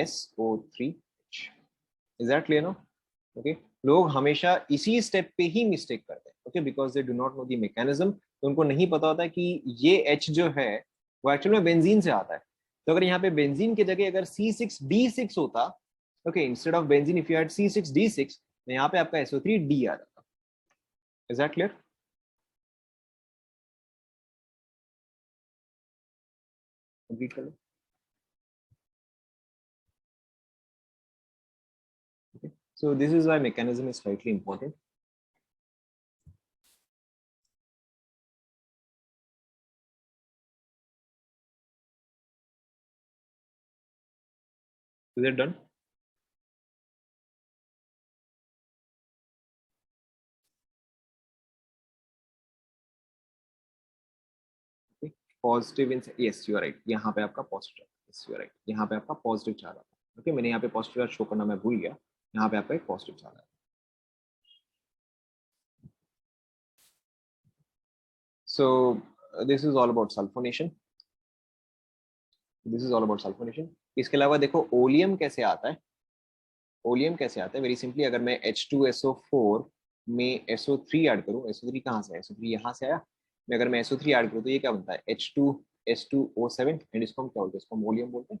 SO3H. Is that clear no? Okay, लोग हमेशा इसी स्टेप पे ही मिस्टेक करते हैं. Okay, because they do not know the mechanism. तो उनको नहीं पता होता कि ये H जो है वो एक्चुअल में बेंजीन से आता है. तो अगर यहाँ पे बेंजीन की जगह अगर C6D6 होता, okay, instead of benzene if you had C6D6, तो यहाँ पे आपका SO3D आ जाता. Is that clear? कंप्लीट कर लो. So this is why mechanism is slightly important. Is it done? Okay. Positive in, yes you are right, यहाँ पे आपका positive, yes you are right, यहाँ पे आपका positive चार्ज आता है. Okay, मैंने यहाँ पे positive चार्ज शो करना मैं भूल गया, यहाँ पे आपका एक positive चार्ज है. So this is all about sulfonation. This is all about sulfonation. इसके अलावा देखो ओलियम कैसे आता है. ओलियम कैसे आता है, वेरी सिंपली अगर मैं H2SO4 में SO3 ऐड करूं, SO3 कहाँ से है, SO3 यहाँ से आया, मैं अगर मैं SO3 ऐड करूं तो ये क्या बनता है, H2S2O7 एंड इसको हम क्या बोलते हैं, इसको ओलियम बोलते हैं.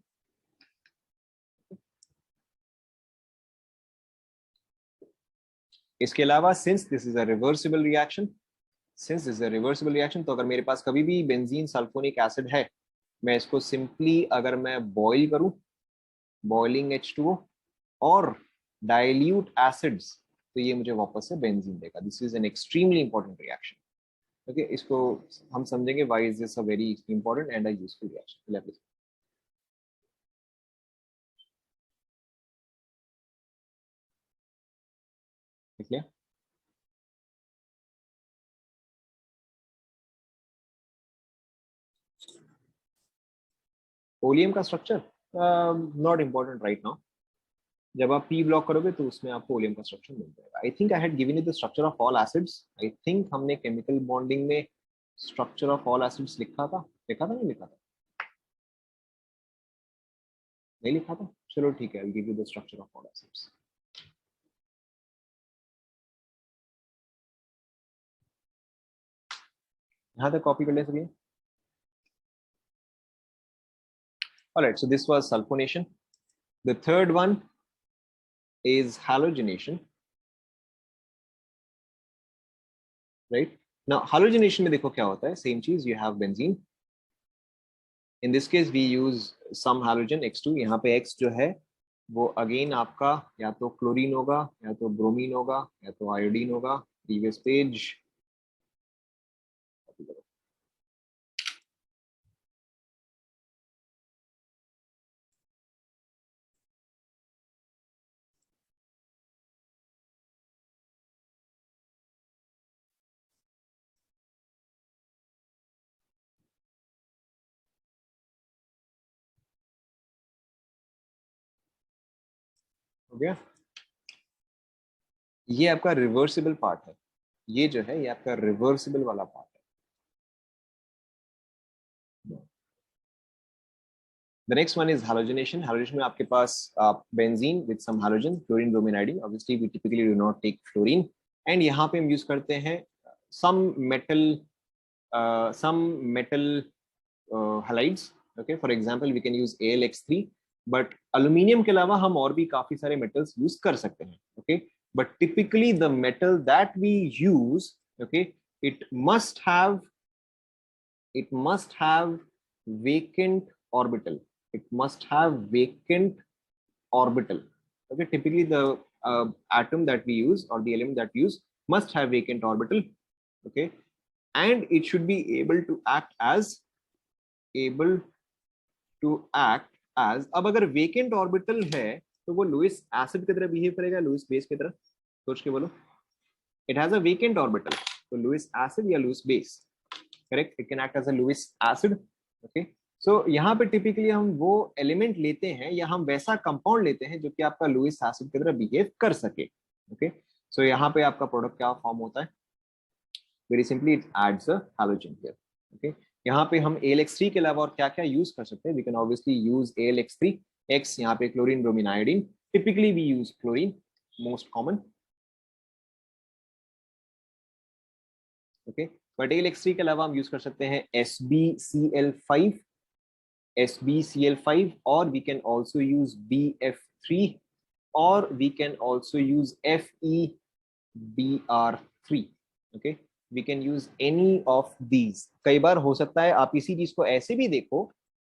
इसके अलावा since this is a reversible reaction, since this is a reversible reaction, तो अगर मेरे पास कभी भी बेंजीन सल्फोनिक एसिड है, मैं इसको सिंपली अगर मैं बॉइल करूं, बॉइलिंग H2O और डाइल्यूट एसिड्स, तो ये मुझे वापस से बेंजीन देगा. This is an extremely important reaction. Okay, इसको हम समझेंगे why is this a very important and a useful reaction. ठीक है. ओलियम का structure not important right now. जब आप पी ब्लॉक करोगे तो उसमें आपको ओलियम का स्ट्रक्चर मिल जाएगा. I think I had given you the structure of all acids. I think हमने केमिकल बॉन्डिंग में स्ट्रक्चर ऑफ ऑल एसिड्स लिखा था नहीं लिखा था, नहीं लिखा था. चलो ठीक है, आई will give you the structure of all acids. यहाँ तक कॉपी कर ले सके. Alright, so this was sulfonation. The third one is halogenation. Right? Now halogenation में देखो क्या होता है, same चीज, you have benzene. In this case we use some halogen X2. यहाँ पे X जो है वो अगेन आपका या तो क्लोरीन होगा या तो ब्रोमीन होगा या तो आयोडीन होगा. Previous page. हो गया. ये आपका रिवर्सिबल पार्ट है, ये जो है ये आपका रिवर्सिबल वाला पार्ट है. The next one is halogenation. Halogenation में आपके पास benzene with some halogen, chlorine, bromine, iodine. Obviously we typically do not take fluorine. And यहाँ पे हम use करते हैं some metal halides. Okay, for example we can use AlX3. But aluminium के अलावा हम और भी काफी सारे metals use कर सकते हैं. Okay, but typically the metal that we use, okay, it must have vacant orbital. It must have vacant orbital. Okay, typically the atom that we use or the element that we use must have vacant orbital. Okay, and it should be able to act as अब अगर vacant orbital है तो वो Lewis acid की तरह behave करेगा, Lewis base की तरह. सोच के बोलो. It has a vacant orbital. तो लुईस एसिड या Lewis base. Correct, it can act as a Lewis acid. Okay, so यहाँ पे टिपिकली हम वो एलिमेंट लेते हैं या हम वैसा कंपाउंड लेते हैं जो कि आपका लुईस एसिड की तरह बिहेव कर सके. ओके, सो यहाँ पे आपका प्रोडक्ट क्या फॉर्म होता है, very simply it adds a halogen here. Okay, यहाँ पे हम AlX3 के अलावा और क्या क्या यूज कर सकते हैं, we can obviously use AlX3. X यहाँ पे chlorine, bromine, iodine. Typically we use chlorine, most common. Okay, but AlX3 के अलावा हम यूज कर सकते हैं SbCl5, or we can also use BF3, or we can also use FeBr3. Okay, we can use any of these. कई बार हो सकता है आप इसी चीज को ऐसे भी देखो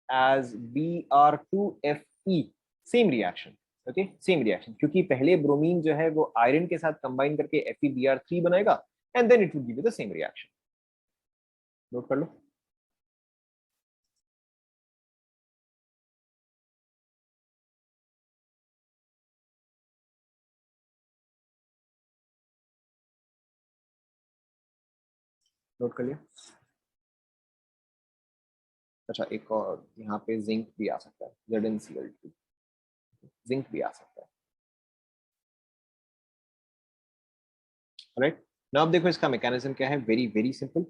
as Br2Fe, same reaction. Okay same reaction, क्योंकि पहले ब्रोमीन जो है वो आयरन के साथ कंबाइन करके FeBr3 बनाएगा and then it will give you the same reaction. Note कर लो। नोट कर लिया। अच्छा एक और यहाँ पे जिंक भी आ सकता है, ZnCl2, जिंक भी आ सकता है। राइट नाउ अब देखो इसका मैकेनिज्म क्या है, वेरी वेरी सिंपल।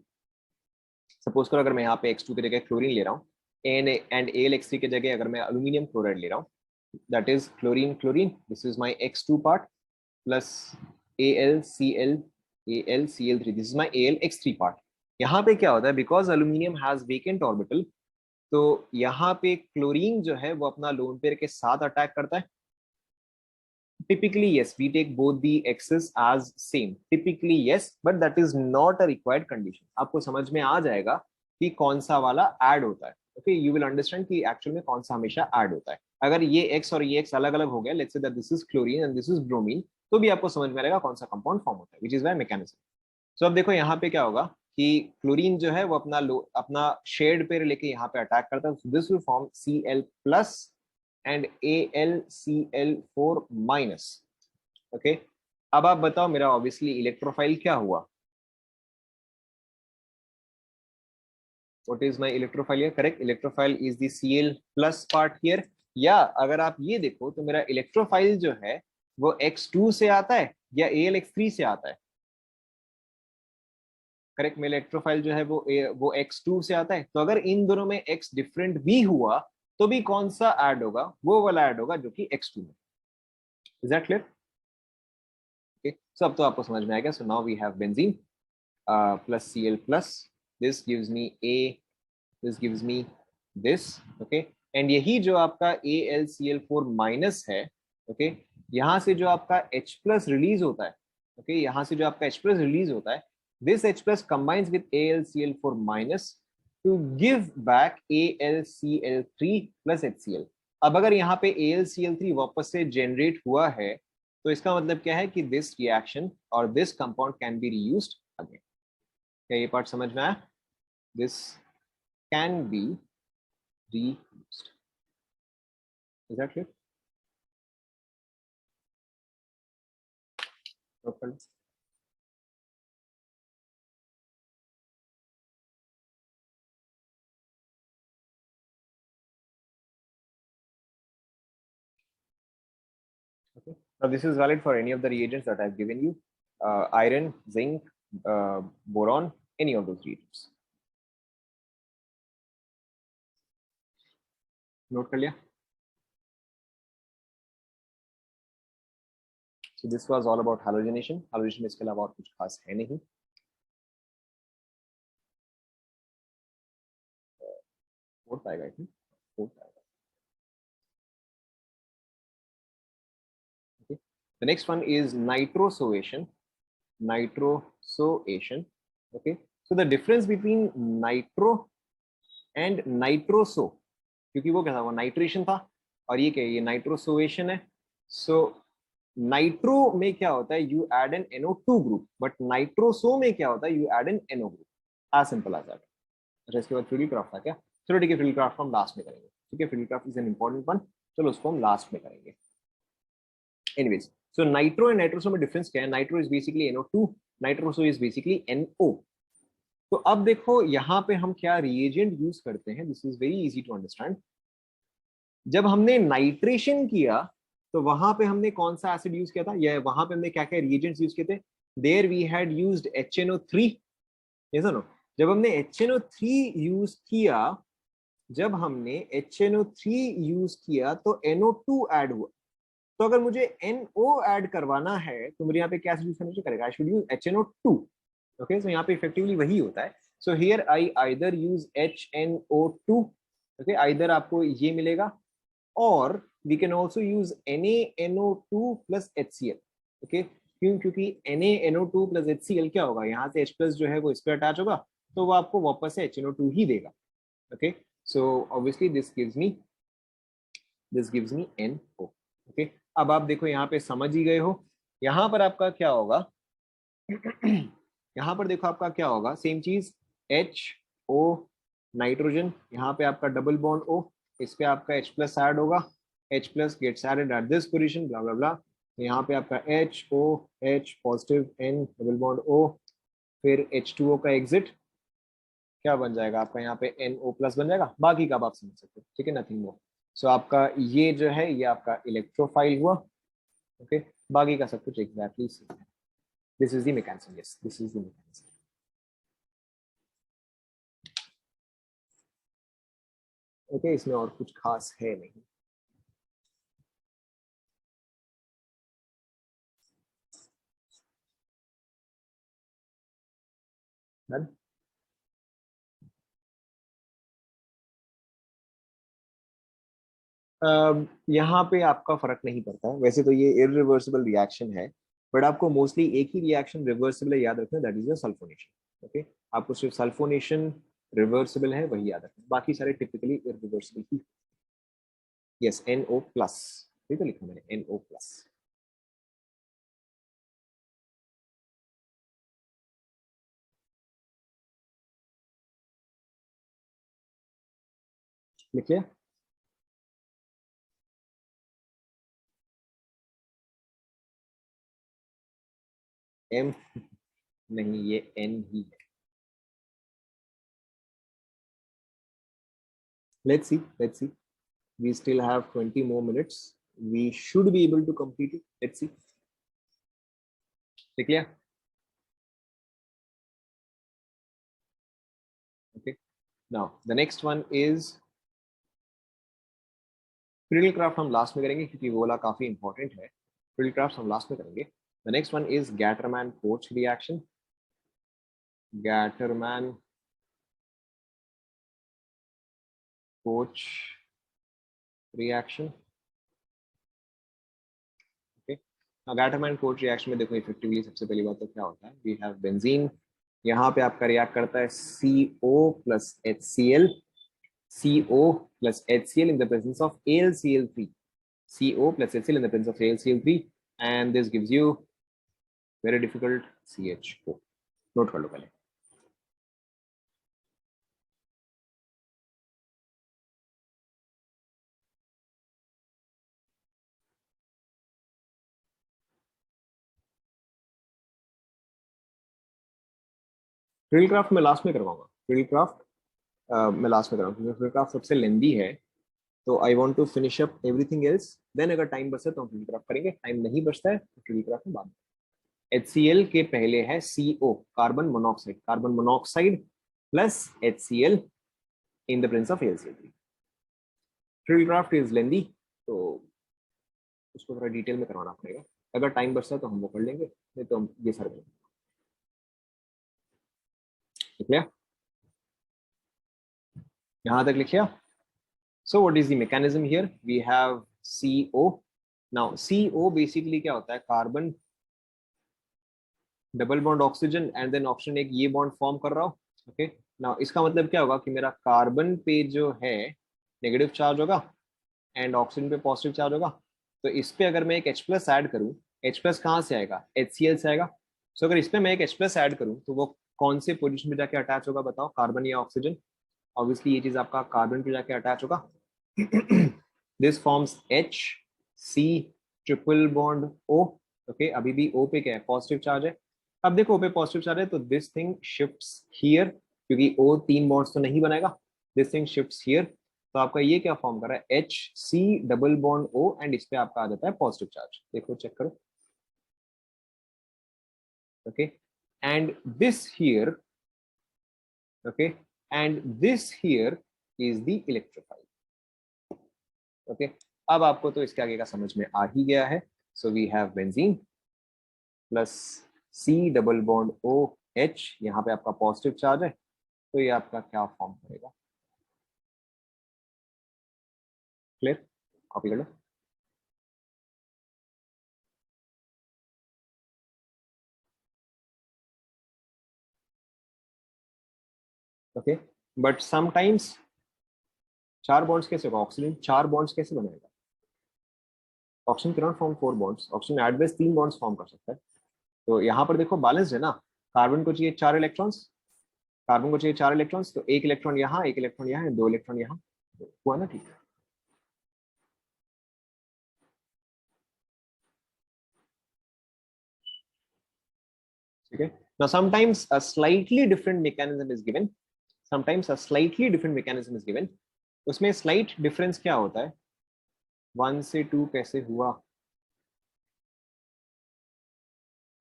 सपोज करो अगर मैं यहाँ पे X2 की जगह क्लोरीन ले रहा हूँ एंड AlX3 की जगह अगर मैं अल्यूमिनियम क्लोराइड ले रहा हूँ, that is chlorine chlorine, this is my X2 part plus AlCl3, this is my AlX3 part. यहाँ पे क्या होता है, because aluminium has vacant orbital, तो यहाँ पे क्लोरीन जो है वो अपना लोन पेयर के साथ अटैक करता है। Typically yes, we take both the x's as same, typically yes, but that is not a required condition। आपको समझ में आ जाएगा कि कौन सा वाला ऐड होता है। ओके यू विल अंडरस्टैंड कि एक्चुअल में कौन सा हमेशा ऐड होता है। अगर ये x और ये x अलग अलग हो गया, let's say that this is chlorine and this is bromine, तो भी आपको समझ में आएगा कौन सा कंपाउंड फॉर्म होता है, विच इज वाई मैकेनिज्म। सो अब देखो यहाँ पे क्या होगा कि क्लोरीन जो है वो अपना शेड पेयर लेके यहाँ पे अटैक करता है, this will form Cl plus and AlCl4 minus. Okay अब आप बताओ मेरा ऑब्वियसली इलेक्ट्रोफाइल क्या हुआ, what is my electrophile here, correct, electrophile is the Cl plus part here. या अगर आप ये देखो तो मेरा इलेक्ट्रोफाइल जो है वो X2 से आता है या AlX3 से आता है, करेक्ट, मेरा इलेक्ट्रोफाइल जो है वो X2 से आता है। तो अगर इन दोनों में X डिफरेंट भी हुआ तो भी कौन सा ऐड होगा, वो वाला ऐड होगा जो कि X2 में। Is that clear? Okay so अब तो आपको समझ में आएगा। So now we have benzene plus Cl plus, this gives me A, this gives me this, okay, and यही जो आपका AlCl4 माइनस है, okay, यहाँ से जो आपका H प्लस रिलीज होता है, okay, यहाँ से जो आपका H प्लस रिलीज होता है, this H plus combines with AlCl4 minus to give back AlCl3 plus HCl। अब अगर यहाँ पे AlCl3 वापस से जनरेट हुआ है तो इसका मतलब क्या है कि दिस रिएक्शन और this compound can be reused again. क्या ये पार्ट समझ में आया? This can be reused, is that clear? Okay. Now this is valid for any of the reagents that I've given you, iron, zinc, boron, any of those reagents. Note कर लिया? So this was all about halogenation. Halogenation इसके अलावा और कुछ खास है नहीं। Fourth आएगा, आई थिंक फोर्थ आएगा। Okay. The next one is nitrosoation. Nitrosoation. Okay. So the difference between nitro and nitroso, क्योंकि वो क्या था, वो नाइट्रेशन था और ये क्या है, ये नाइट्रोसोएशन है। सो नाइट्रो में क्या होता है, you add an NO2 group, but nitroso में क्या होता है, you add an NO group, as simple as that. अच्छा इसके बाद फिल्डक्राफ्ट था क्या? चलो ठीक है, फिल्डक्राफ्ट हम लास्ट में करेंगे। ठीक है, फिल्डक्राफ्ट इज एन इंपॉर्टेंट वन, चलो उसको हम लास्ट में करेंगे। Anyways so nitro and nitroso में डिफरेंस क्या है? Nitro is basically NO2, nitroso is basically NO। तो अब देखो यहाँ पे हम क्या रिएजेंट यूज करते हैं, this is very easy to understand. जब हमने नाइट्रेशन किया तो वहां पे हमने कौन सा एसिड यूज किया था, या वहां पे हमने क्या क्या रिएजेंट्स यूज किए थे? There we had used HNO3, yes no? जब हमने HNO3 यूज किया, जब हमने HNO3 यूज किया तो NO2 ऐड हुआ। तो अगर मुझे NO ऐड करवाना है तो मुझे यहाँ पे क्या यूज करना चाहिए, I should use HNO2। Okay so यहाँ पे इफेक्टिवली वही होता है। So here I either use HNO2, okay, either आपको ये मिलेगा, और we can also use NaNO2 plus HCl। Okay क्यों? क्योंकि NaNO2 plus HCl क्या होगा, यहाँ से H प्लस जो है वो इस पे अटैच होगा तो वो आपको वापस से HNO2 ही देगा। Okay so obviously this gives me NO। Okay अब आप देखो यहाँ पे समझ ही गए हो, यहाँ पर आपका क्या होगा यहाँ पर देखो आपका क्या होगा, सेम चीज, एच ओ नाइट्रोजन, यहाँ पे आपका डबल बॉन्ड ओ, इस पे आपका H प्लस ऐड होगा, H plus gets added at this position, blah blah blah, यहाँ पे आपका H positive N double bond O, फिर H2O का एग्जिट क्या बन जाएगा आपका, यहाँ पे NO प्लस बन जाएगा, बाकी का आप समझ सकते हो, ठीक है, नथिंग मोर। सो आपका ये जो है ये आपका इलेक्ट्रोफाइल हुआ, ओके, बाकी का सब कुछ एग्जैक्टली सेम है। This is the mechanism, yes this is the mechanism. Okay, इसमें और कुछ खास है नहीं। Done? यहाँ पे आपका फर्क नहीं पड़ता है, वैसे तो ये इरिवर्सिबल रिएक्शन है, बट आपको मोस्टली एक ही रिएक्शन रिवर्सिबल है याद रखना, that is the sulphonation. Okay, आपको सिर्फ सल्फोनेशन रिवर्सिबल है वही याद रखना, बाकी सारे टिपिकली इरिवर्सिबल ही। यस, NO प्लस, ये तो लिखा मैंने NO प्लस। लिख लिया? M नहीं, ये N ही है। Let's see, we still have 20 more minutes, we should be able to complete it, let's see। लिख लिया? Okay, now the next one is Friedel Crafts, हम लास्ट में करेंगे क्योंकि वो वाला काफी इंपॉर्टेंट है, फ्रिडल क्राफ्ट हम लास्ट में करेंगे। The next one is Gattermann Koch reaction, Gattermann Koch reaction. Okay, Gattermann Koch reaction में देखो इफेक्टिवली सबसे पहली बात तो क्या होता है, वी हैव बेंजीन, यहाँ पे आपका रिएक्ट करता है CO plus HCl, CO plus HCl in the presence of AlCl3, CO plus HCl in the presence of AlCl3, and this gives you very difficult CH4। Note कर लो पहले। Friedel Crafts मैं last में करवाऊंगा, Friedel Crafts मैं last में कराऊंगा क्योंकि Friedel Crafts सबसे लेंदी है, तो I want to finish up everything else, then अगर टाइम बचता है तो हम फ्रिडल क्राफ्ट करेंगे, टाइम नहीं बचता है तो फ्रिडल क्राफ्ट में बाद में। HCl के पहले है CO, carbon monoxide plus HCl in the presence of AlCl3। Friedel Crafts is lengthy, तो उसको थोड़ा डिटेल में करवाना पड़ेगा, अगर टाइम बचता है तो हम वो कर लेंगे, नहीं तो हम ये सारे करेंगे, ठीक है? यहाँ तक लिखिए। So what is the mechanism here? We have CO. Now CO basically क्या होता है, carbon double bond oxygen and then oxygen एक ये बॉन्ड फॉर्म कर रहा हूँ। ओके, नाउ इसका मतलब क्या होगा कि मेरा कार्बन पे जो है नेगेटिव चार्ज होगा एंड ऑक्सीजन पे पॉजिटिव चार्ज होगा, तो इस पे अगर मैं एक H प्लस ऐड करूँ, H प्लस कहाँ से आएगा, HCl से आएगा। सो अगर इस पे मैं एक H प्लस ऐड करूँ तो वो कौन से पोजिशन पे जाके अटैच होगा बताओ, कार्बन या ऑक्सीजन? ऑब्वियसली ये चीज आपका कार्बन पे जाके अटैच होगा। This forms H C triple bond O। Okay, अभी भी O पे क्या है, पॉजिटिव चार्ज है। अब देखो O पे पॉजिटिव चार्ज है तो दिस थिंग शिफ्ट्स हियर, क्योंकि O तीन बॉन्ड्स तो नहीं बनाएगा, दिस थिंग शिफ्ट्स हियर, तो आपका ये क्या फॉर्म कर रहा है, HC double bond O and इस पे आपका आ जाता है पॉजिटिव चार्ज, देखो चेक करो। Okay, and this here, okay, and this here is the electrophile. Okay, अब आपको तो इसके आगे का समझ में आ ही गया है। So we have benzene plus C double bond OH, यहाँ पे आपका पॉजिटिव चार्ज है, तो ये आपका क्या फॉर्म करेगा, क्लियर? कॉपी कर लो। ओके, बट समटाइम्स चार बॉन्ड्स कैसे होगा, ऑक्सीजन चार बॉन्ड्स कैसे बनाएगा, oxygen can not form 4 bonds, oxygen at best 3 bonds form कर सकता है। तो यहाँ पर देखो बैलेंस है ना, कार्बन को चाहिए 4 इलेक्ट्रॉन्स, कार्बन को चाहिए 4 इलेक्ट्रॉन्स, तो 1 इलेक्ट्रॉन यहाँ, 1 इलेक्ट्रॉन यहाँ, 2 इलेक्ट्रॉन यहाँ, तो हुआ ना, ठीक है। ठीक है। Now sometimes a slightly different mechanism is given, sometimes a slightly different mechanism is given। उसमें स्लाइट डिफरेंस क्या होता है, 1 से 2 कैसे हुआ,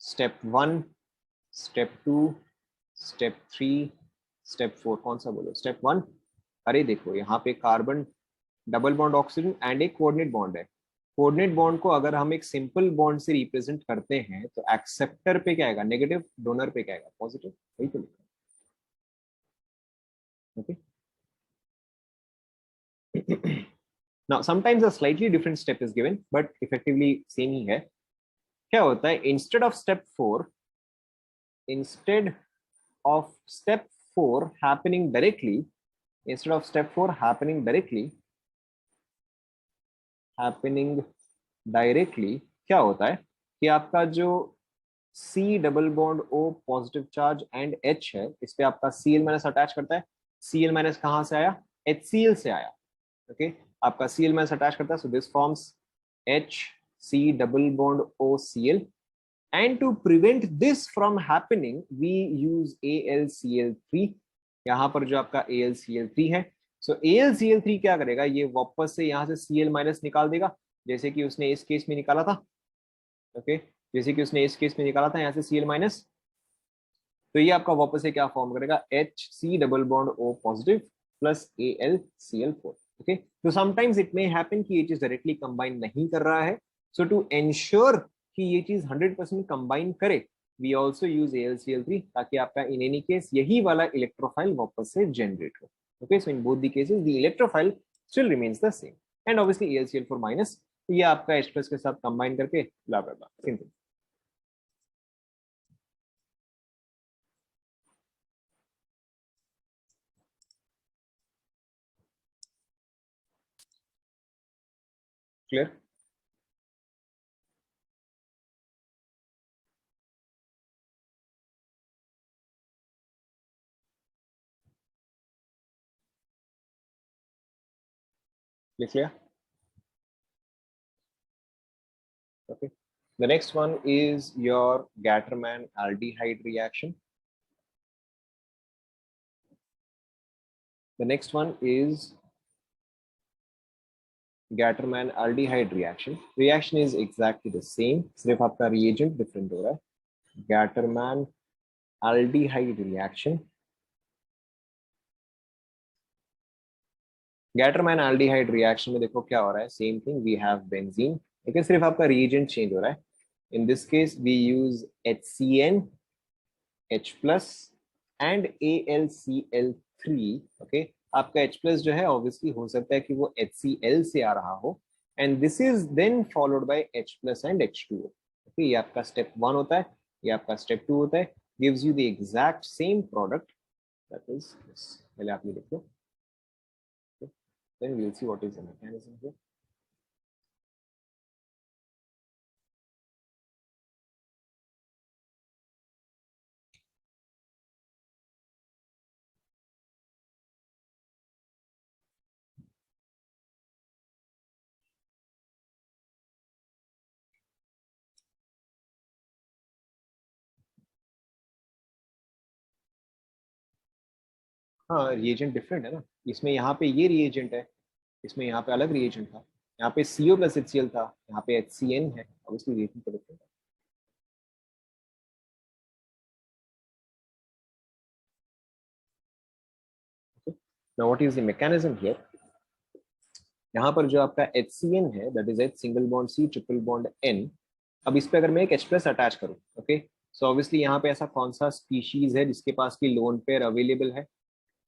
स्टेप 1, स्टेप 2, स्टेप 3, स्टेप 4, कौन सा बोलो, स्टेप 1। अरे देखो यहाँ पे carbon double bond oxygen and एक कोऑर्डिनेट बॉन्ड है, कोऑर्डिनेट बॉन्ड को अगर हम एक सिंपल बॉन्ड से रिप्रेजेंट करते हैं तो एक्सेप्टर पे क्या आएगा नेगेटिव, डोनर पे क्या आएगा पॉजिटिव, वही तो लिखा है। Okay, now sometimes a slightly different step is given but effectively same ही है। क्या होता है, instead of step 4 happening directly, instead of step 4 happening directly क्या होता है कि आपका जो C double bond O positive charge and H है, इस पे आपका Cl माइनस अटैच करता है, Cl माइनस कहाँ से आया, HCl से आया। ओके, आपका Cl माइनस अटैच करता है, सो this forms HC double bond OCl, and to prevent this from happening we use AlCl3। यहाँ पर जो आपका AlCl3 है, सो AlCl3 क्या करेगा, ये वापस से यहाँ से Cl माइनस निकाल देगा, जैसे कि उसने इस केस में निकाला था। ओके, जैसे कि उसने इस केस में निकाला था यहाँ से Cl माइनस, तो ये आपका वापस से क्या फॉर्म करेगा, HC double bond O positive plus AlCl4। Okay, तो समटाइम्स इट मे हैपन कि ये चीज डायरेक्टली कंबाइन नहीं कर रहा है, सो टू एंश्योर कि ये चीज 100% कंबाइन करे, वी ऑल्सो यूज AlCl3, ताकि आपका इन एनी केस यही वाला इलेक्ट्रोफाइल वापस से जनरेट हो। Okay, so in both the cases the electrophile still remains the same, and obviously AlCl4 minus, ये आपका H प्लस के साथ कंबाइन करके ब्ला ब्ला ब्ला, सिंपल। क्लियर? लिख लिया? Okay. The next one is your Gattermann aldehyde reaction. The next one is Gattermann aldehyde reaction. Reaction is exactly the same, सिर्फ आपका reagent different हो रहा है. Gattermann aldehyde reaction. Gattermann aldehyde reaction में देखो क्या हो रहा है, same thing, we have benzene, लेकिन सिर्फ आपका reagent change हो रहा है. In this case we use HCN, H plus and AlCl3। okay, आपका H plus जो है ऑब्वियसली हो सकता है कि वो HCl से आ रहा हो, and this is then followed by H plus and H2O। okay, ये आपका स्टेप 1 होता है, ये आपका स्टेप 2 होता है, gives you the exact same product, that is this. पहले आप ये देखो, then we will see what is the mechanism here. हाँ, रिएजेंट डिफरेंट है ना, इसमें यहाँ पे ये रिएजेंट है, इसमें यहाँ पे अलग रिएजेंट था, यहाँ पे CO प्लस HCl था, यहाँ पे HCN है, ऑब्वियसली रिएजेंट तो डिफरेंट है। Now what is the mechanism here? यहाँ पर जो आपका HCN है, that is H single bond C triple bond N। अब इस पे अगर मैं एक H प्लस अटैच करूँ, ओके, सो ऑब्वियसली यहाँ पे ऐसा कौन सा स्पीशीज है जिसके पास की लोन पेयर अवेलेबल है,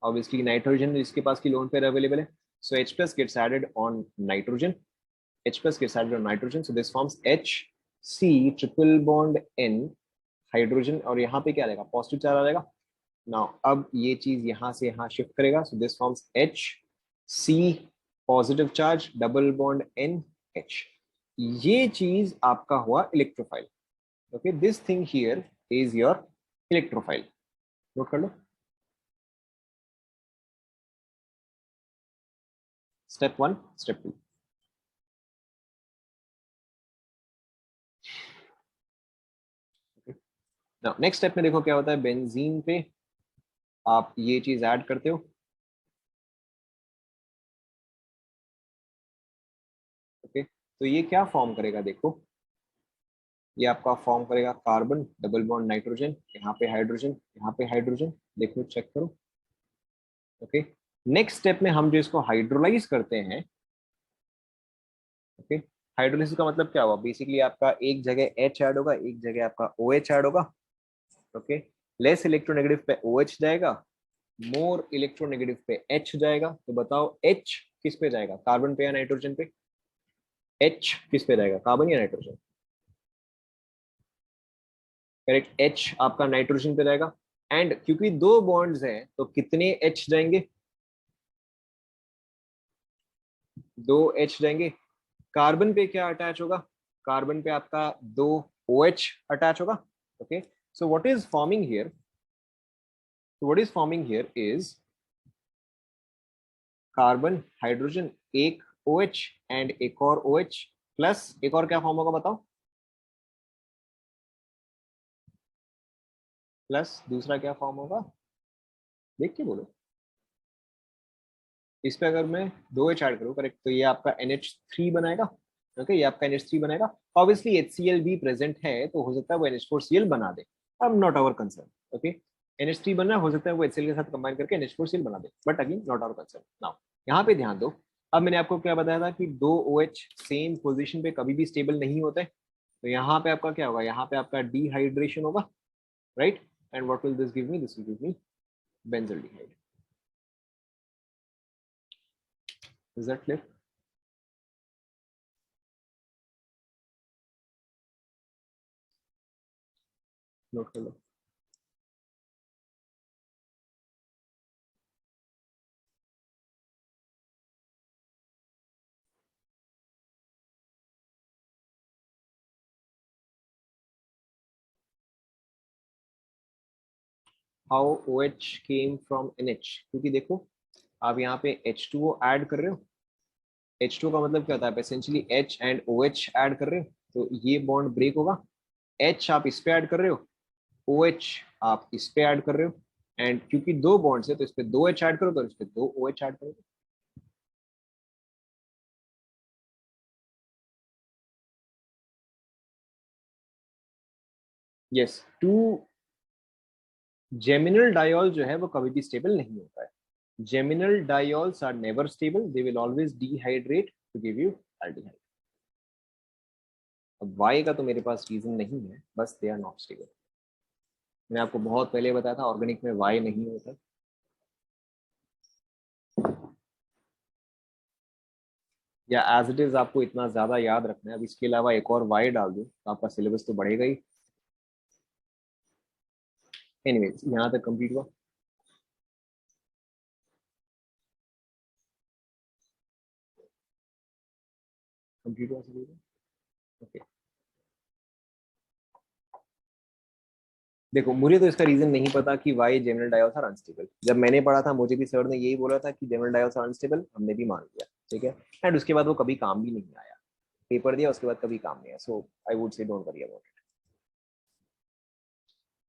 ऑब्वियसली नाइट्रोजन जिसके पास की लोन पेयर अवेलेबल है, so H plus gets added on nitrogen, H plus gets added on nitrogen, so this forms HC triple bond N hydrogen, और यहाँ पे क्या आएगा, पॉजिटिव चार्ज आ जाएगा। नाउ अब ये चीज यहाँ से यहाँ शिफ्ट करेगा, so this forms HC positive charge double bond NH। ये चीज आपका हुआ electrophile. Okay, this thing here is your electrophile. Note कर लो। Step 1, step 2। Now next step में देखो क्या होता है। बेंजीन पे आप ये चीज ऐड करते हो। ओके, तो ये क्या फॉर्म करेगा देखो। ये आपका फॉर्म करेगा कार्बन डबल बॉन्ड नाइट्रोजन, यहाँ पे हाइड्रोजन, यहाँ पे हाइड्रोजन। देखो चेक करो। ओके, नेक्स्ट स्टेप में हम जो इसको हाइड्रोलाइज करते हैं। ओके, हाइड्रोलिसिस का मतलब क्या हुआ, बेसिकली आपका एक जगह H ऐड होगा, एक जगह आपका OH ऐड होगा। ओके, लेस इलेक्ट्रोनेगेटिव पे OH जाएगा, मोर इलेक्ट्रोनेगेटिव पे H जाएगा। तो बताओ H किस पे जाएगा, कार्बन पे या नाइट्रोजन पे? H किस पे जाएगा, कार्बन या नाइट्रोजन? करेक्ट, H आपका नाइट्रोजन पे जाएगा। एंड क्योंकि दो बॉन्ड्स हैं तो कितने H जाएंगे? दो H जाएंगे। कार्बन पे क्या अटैच होगा? कार्बन पे आपका दो OH अटैच होगा। Okay, so what is forming here? So what is forming here is carbon hydrogen, एक OH एंड एक और OH प्लस एक और क्या फॉर्म होगा बताओ? प्लस दूसरा क्या फॉर्म होगा, देख के बोलो। इस पे अगर मैं दो एच ऐड करूँ, करेक्ट, तो ये आपका NH3 बनाएगा। ओके, ये आपका NH3 बनेगा। ऑब्वियसली HCl भी प्रेजेंट है तो हो सकता है वो NH4Cl बना दे। अब not our concern. Okay, NH3 बनना हो सकता है वो HCl के साथ कंबाइन करके NH4Cl बना दे, but again not our concern. Now यहाँ पे ध्यान दो। अब मैंने आपको क्या बताया था कि दो OH सेम पोजीशन पे कभी भी स्टेबल नहीं होते। तो यहाँ पे आपका क्या होगा, यहाँ पे आपका डिहाइड्रेशन होगा, right. And what will this give me, this will give me benzaldehyde. Is that clear? Note कर लो। How OH came from NH, क्योंकि देखो आप यहाँ पे H2O ऐड कर रहे हो। H2 का मतलब क्या होता है, आप essentially H and OH add कर रहे हो, तो ये बॉन्ड ब्रेक होगा। H आप इस पे ऐड कर रहे हो, OH आप इस पे ऐड कर रहे हो। एंड क्योंकि दो बॉन्ड्स है तो इस पे दो H ऐड करो, तो इस पे दो OH ऐड करो। यस, टू जेमिनल डायोल जो है वो कभी भी स्टेबल नहीं होता है। Geminal diols are never stable, they will always dehydrate to give you aldehyde. अब वाई का तो मेरे पास रीजन नहीं है, बस दे आर नॉट स्टेबल। मैंने आपको बहुत पहले बताया था ऑर्गेनिक में वाई नहीं होता। या एज इट इज आपको इतना ज्यादा याद रखना है, अब इसके अलावा एक और वाई डाल दूं तो आपका सिलेबस तो बढ़ेगा ही। एनीवेज, यहाँ तक कंप्लीट हुआ। कंप्लीट हुआ सिलेबस। ओके, देखो मुझे तो इसका रीजन नहीं पता कि why geminal diols are unstable. जब मैंने पढ़ा था मुझे भी सर ने यही बोला था कि जेमिनल डायोल्स आर अनस्टेबल, हमने भी मान लिया, ठीक है। एंड उसके बाद वो कभी काम भी नहीं आया। पेपर दिया उसके बाद कभी काम नहीं आया, so I would say don't worry about it.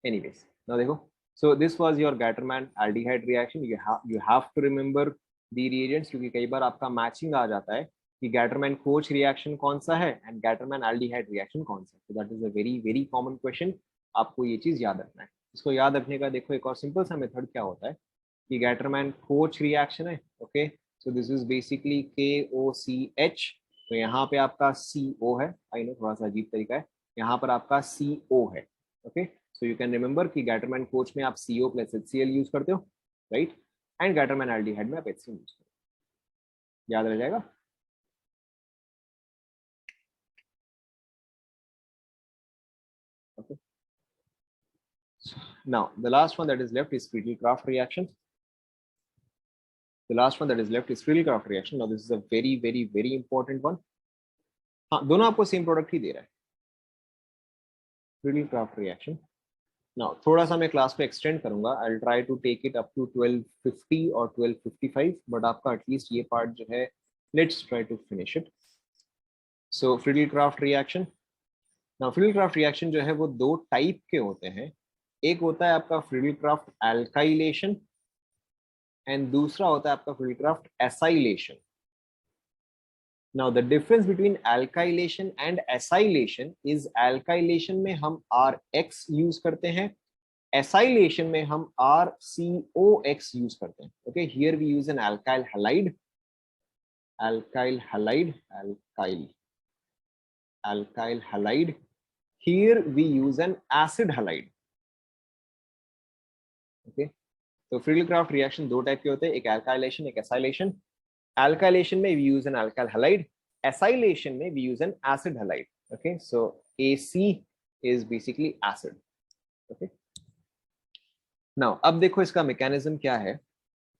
Anyways, now देखो, so this was your Gatterman aldehyde reaction. You have to remember the reagents, क्योंकि कई बार आपका मैचिंग आ जाता है कि Gatterman कोच रिएक्शन कौन सा है एंड Gatterman aldehyde रिएक्शन कौन सा है। so that is a very very common question। आपको ये चीज याद रखना है। इसको याद रखने का देखो एक और सिंपल सा मेथड क्या होता है कि Gatterman कोच रिएक्शन है। Okay, so this is basically KOCH। तो यहाँ पे आपका CO है, आई नो थोड़ा सा अजीब तरीका है, यहाँ पर आपका CO है। Okay, so you can remember कि गैटरमैन कोच में आप CO प्लस HCl यूज करते हो, राइट। एंड गैटरमैन एल्डिहाइड में आप HCl यूज करते हो, याद रह जाएगा। Okay, now the last one that is left is Friedel-Crafts reaction। The last one that is left is Friedel-Crafts reaction। Now this is a very very very important one। हाँ, दोनों आपको same product ही दे रहा है। Friedel Crafts reaction. Now थोड़ा सा मैं class को extend करूंगा, I will try to take it up to 12:50 और 12:55, बट आपका एटलीस्ट ये पार्ट जो है, let's try to finish it. So Friedel Crafts reaction. Now Friedel Crafts reaction जो है वो दो टाइप के होते हैं। एक होता है आपका फ्रीडल क्राफ्ट एल्काइलेशन एंड दूसरा होता है आपका Friedel Crafts acylation. Now the difference between alkylation and acylation is alkylation में हम RX यूज करते हैं, acylation में हम RCOX यूज करते हैं। Okay, here we use an alkyl halide, alkyl halide, alkyl halide. Here we use an acid halide. Okay, तो Friedel Crafts reaction दो टाइप के होते हैं, एक एल्काइलेशन एक एसाइलेशन। Alkylation में we use an alkyl halide, acylation में we use an acid halide. Okay, so AC is basically acid. Okay, now अब देखो इसका mechanism क्या है।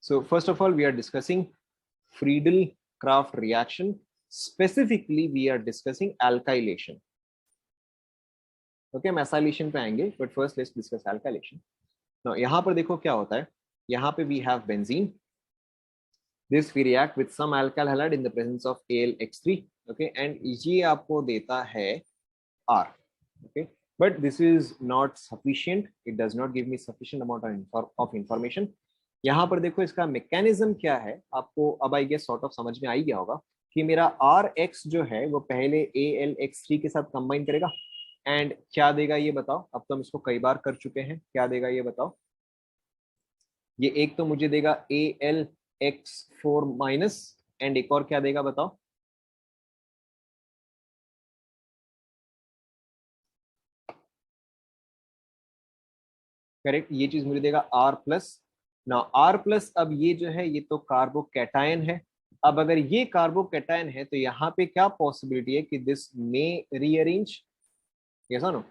So first of all we are discussing Friedel-Crafts reaction, specifically we are discussing alkylation. Okay, हम acylation पे आएंगे, but first let's discuss alkylation. Now यहाँ पर देखो क्या होता है, यहाँ पे we have benzene. This we react with some alkyl halide in the presence of AlX3. Okay, and ये आपको देता है R. Okay, but this is not sufficient. It does not give me sufficient amount of information. यहाँ पर देखो इसका mechanism क्या है, आपको अब आई गेस सॉर्ट ऑफ समझ में आ ही गया होगा कि मेरा RX जो है वो पहले AlX3 के साथ कंबाइन करेगा एंड क्या देगा ये बताओ। अब तो हम इसको कई बार कर चुके हैं, क्या देगा ये बताओ। ये एक तो मुझे देगा AlX4 माइनस एंड एक और क्या देगा बताओ। करेक्ट, ये चीज मुझे देगा R प्लस। ना R प्लस, अब ये जो है ये तो कार्बोकैटायन है। अब अगर ये कार्बोकैटायन है तो यहाँ पे क्या पॉसिबिलिटी है कि दिस मे रीअरेंज, यस और no.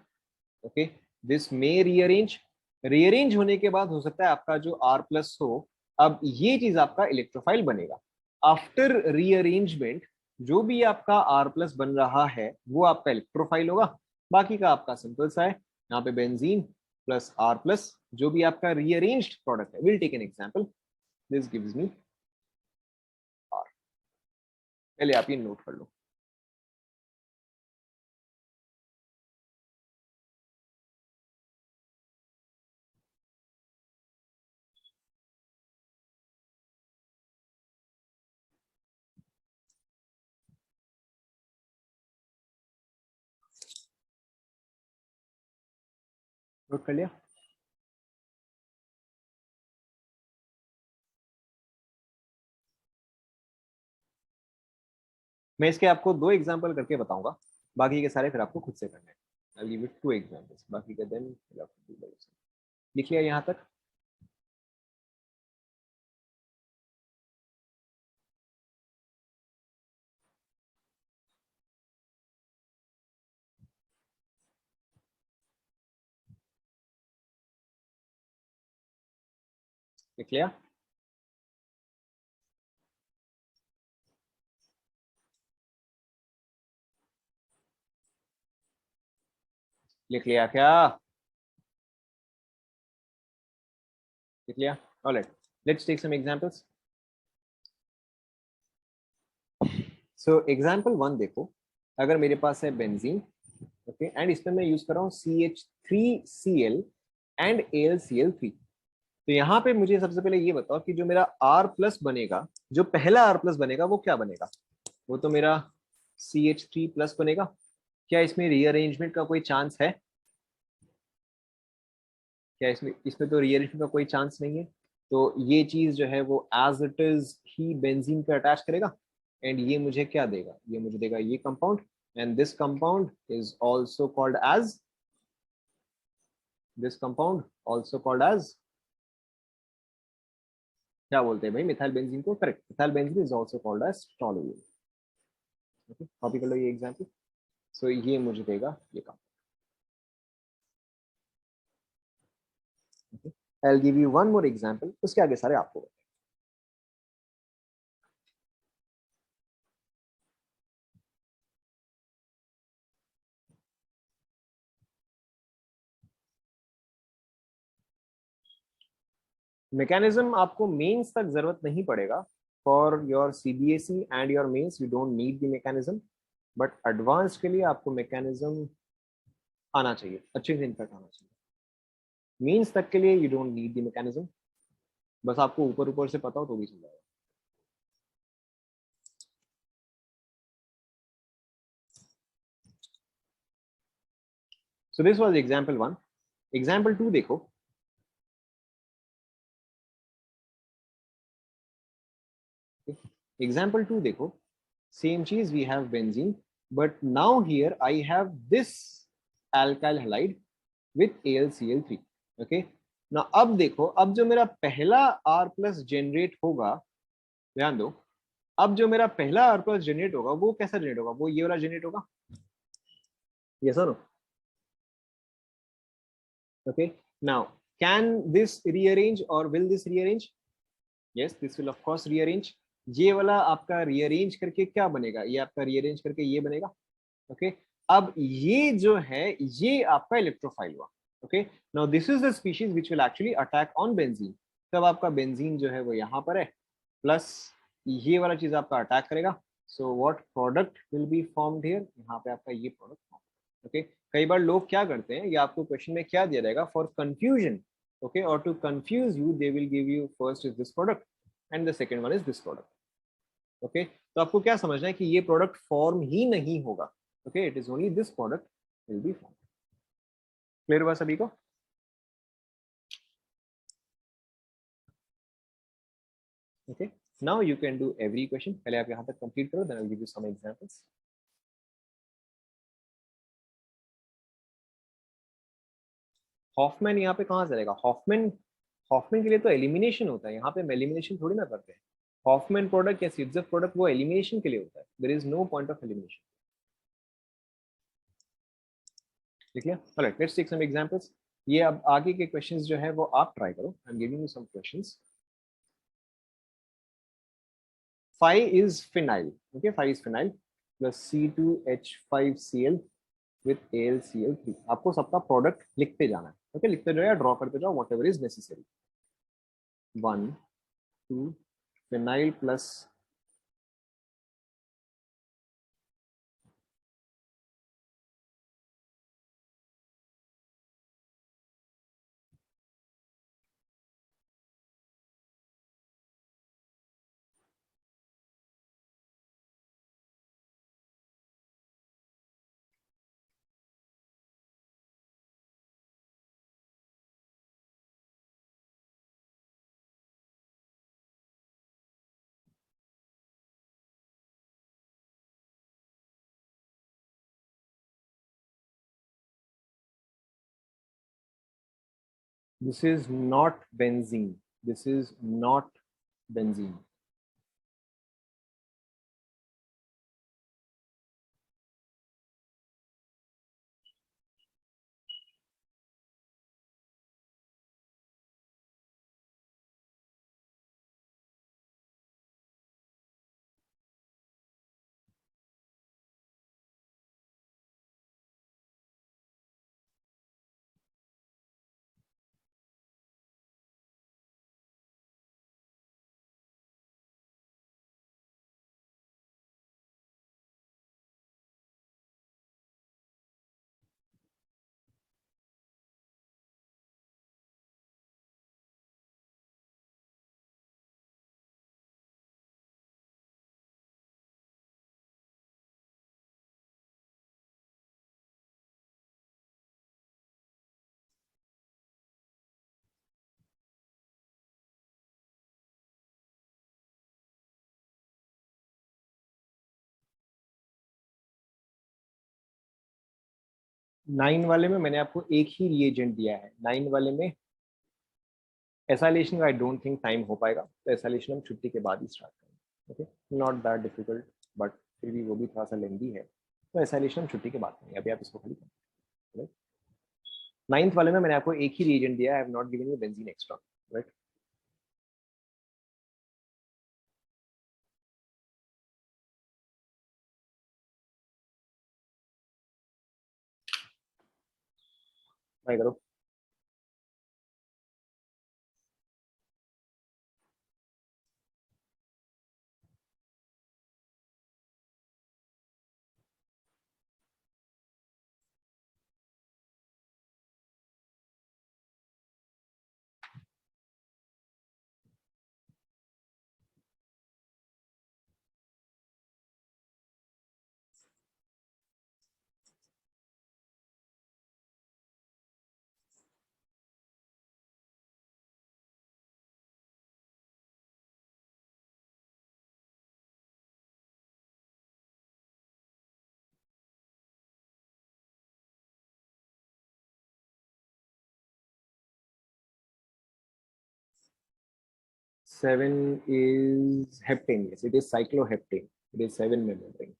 Okay, this may rearrange. Rearrange होने के बाद हो सकता है आपका जो R प्लस हो, अब ये चीज आपका इलेक्ट्रोफाइल बनेगा। आफ्टर रीअरेंजमेंट जो भी आपका R प्लस बन रहा है वो आपका इलेक्ट्रोफाइल होगा, बाकी का आपका सिंपल सा है। यहाँ पे बेंजीन प्लस R प्लस जो भी आपका रीअरेंज्ड प्रोडक्ट है, will take an example, this gives me R। पहले आप ये नोट कर लो। नोट कर लिया। मैं इसके आपको दो एग्जांपल करके बताऊंगा, बाकी के सारे फिर आपको खुद से करने हैं। I'll give you two examples, बाकी का देन लिख लिया यहाँ तक। लिख लिया। लिख लिया क्या? लिख लिया। Alright, let's take some examples. So example one देखो, अगर मेरे पास है बेंजीन, ओके, एंड इसमें मैं यूज कर रहा हूँ CH3Cl एंड AlCl3। तो यहाँ पे मुझे सबसे पहले ये बताओ कि जो मेरा R प्लस बनेगा, जो पहला R प्लस बनेगा वो क्या बनेगा? वो तो मेरा CH3 प्लस बनेगा। क्या इसमें रीअरेंजमेंट का कोई चांस है? क्या इसमें इसमें तो रीअरेंजमेंट का कोई चांस नहीं है। तो ये चीज जो है वो एज इट इज ही बेंजीन पे अटैच करेगा एंड ये मुझे क्या देगा, ये मुझे देगा ये compound and this compound is also called as, this compound also called as, क्या बोलते हैं भाई मिथाइल बेंजीन को? Correct, methyl benzene is also called as toluene. Okay, copy कर लो ये एग्जांपल। सो ये मुझे देगा ये compound. Okay, I will give you one more example, उसके आगे सारे आपको। मैकेनिज्म आपको मेंस तक जरूरत नहीं पड़ेगा, for your CBSE and your Mains you don't need the mechanism, but Advance के लिए आपको मैकेनिज्म आना चाहिए, अच्छे से इनफैक्ट आना चाहिए। मेंस तक के लिए you don't need the mechanism, बस आपको ऊपर ऊपर से पता हो तो भी चल जाएगा। So this was example 1। Example 2 देखो। एग्जांपल 2 देखो, सेम चीज, we have benzene, but now here I have this alkyl halide with AlCl3। Okay, ना अब देखो, अब जो मेरा पहला R प्लस जनरेट होगा, ध्यान दो, अब जो मेरा पहला R प्लस जनरेट होगा वो कैसा जनरेट होगा, वो ये वाला जनरेट होगा, यस और no? Okay, now can this rearrange और will this rearrange? Yes, this will of course rearrange. ये वाला आपका रीअरेंज करके क्या बनेगा, ये आपका रीअरेंज करके ये बनेगा। ओके, अब ये जो है ये आपका इलेक्ट्रोफाइल हुआ। Okay, now this is the species which will actually attack on benzene. तब आपका बेंजीन जो है वो यहाँ पर है, प्लस ये वाला चीज आपका अटैक करेगा। So what product will be formed here, यहाँ पे आपका ये प्रोडक्ट फॉर्म। ओके, कई बार लोग क्या करते हैं, ये आपको क्वेश्चन में क्या दिया जाएगा for confusion, okay, or to confuse you they will give you first is this product and the second one is this product। okay, तो आपको क्या समझना है कि ये प्रोडक्ट फॉर्म ही नहीं होगा। okay, it is only this product will be formed। Clear हुआ सभी को? okay, now you can do every question। पहले आप यहाँ तक कंप्लीट करो, then I'll give you some examples। Hofmann यहाँ पे कहाँ से रहेगा? हॉफमैन, हॉफमैन के लिए तो एलिमिनेशन होता है, यहाँ पे हम एलिमिनेशन थोड़ी ना करते हैं। हॉफमैन प्रोडक्ट या सिट्जर प्रोडक्ट वो एलिमिनेशन के लिए होता है, there is no point of elimination. ठीक है, alright, let's take some examples. ये अब आगे के क्वेश्चंस जो है वो आप ट्राई करो, I am giving you some questions. 5 is phenyl, okay, 5 is phenyl plus C2H5Cl with AlCl3। आपको सबका प्रोडक्ट लिखते जाना है, ओके, लिखते जाओ या ड्रॉ करते जाओ, whatever is necessary. 1 2 phenyl plus 'This is not benzene', this is not benzene। 9 वाले में मैंने आपको एक ही रिएजेंट दिया है, 9 वाले में एसाइलेशन का आई डोंट थिंक टाइम हो पाएगा, तो एसाइलेशन हम छुट्टी के बाद ही स्टार्ट करेंगे। Okay, not that difficult, but फिर भी वो भी थोड़ा सा लेंदी है, तो एसाइलेशन हम छुट्टी के बाद करेंगे, अभी आप इसको खाली करें। नाइन्थ वाले में मैंने आपको एक ही रिएजेंट दिया, I have not given you benzene extra, right? Try करो। 7 is heptane. Yes, it is cycloheptane. It is 7 member ring.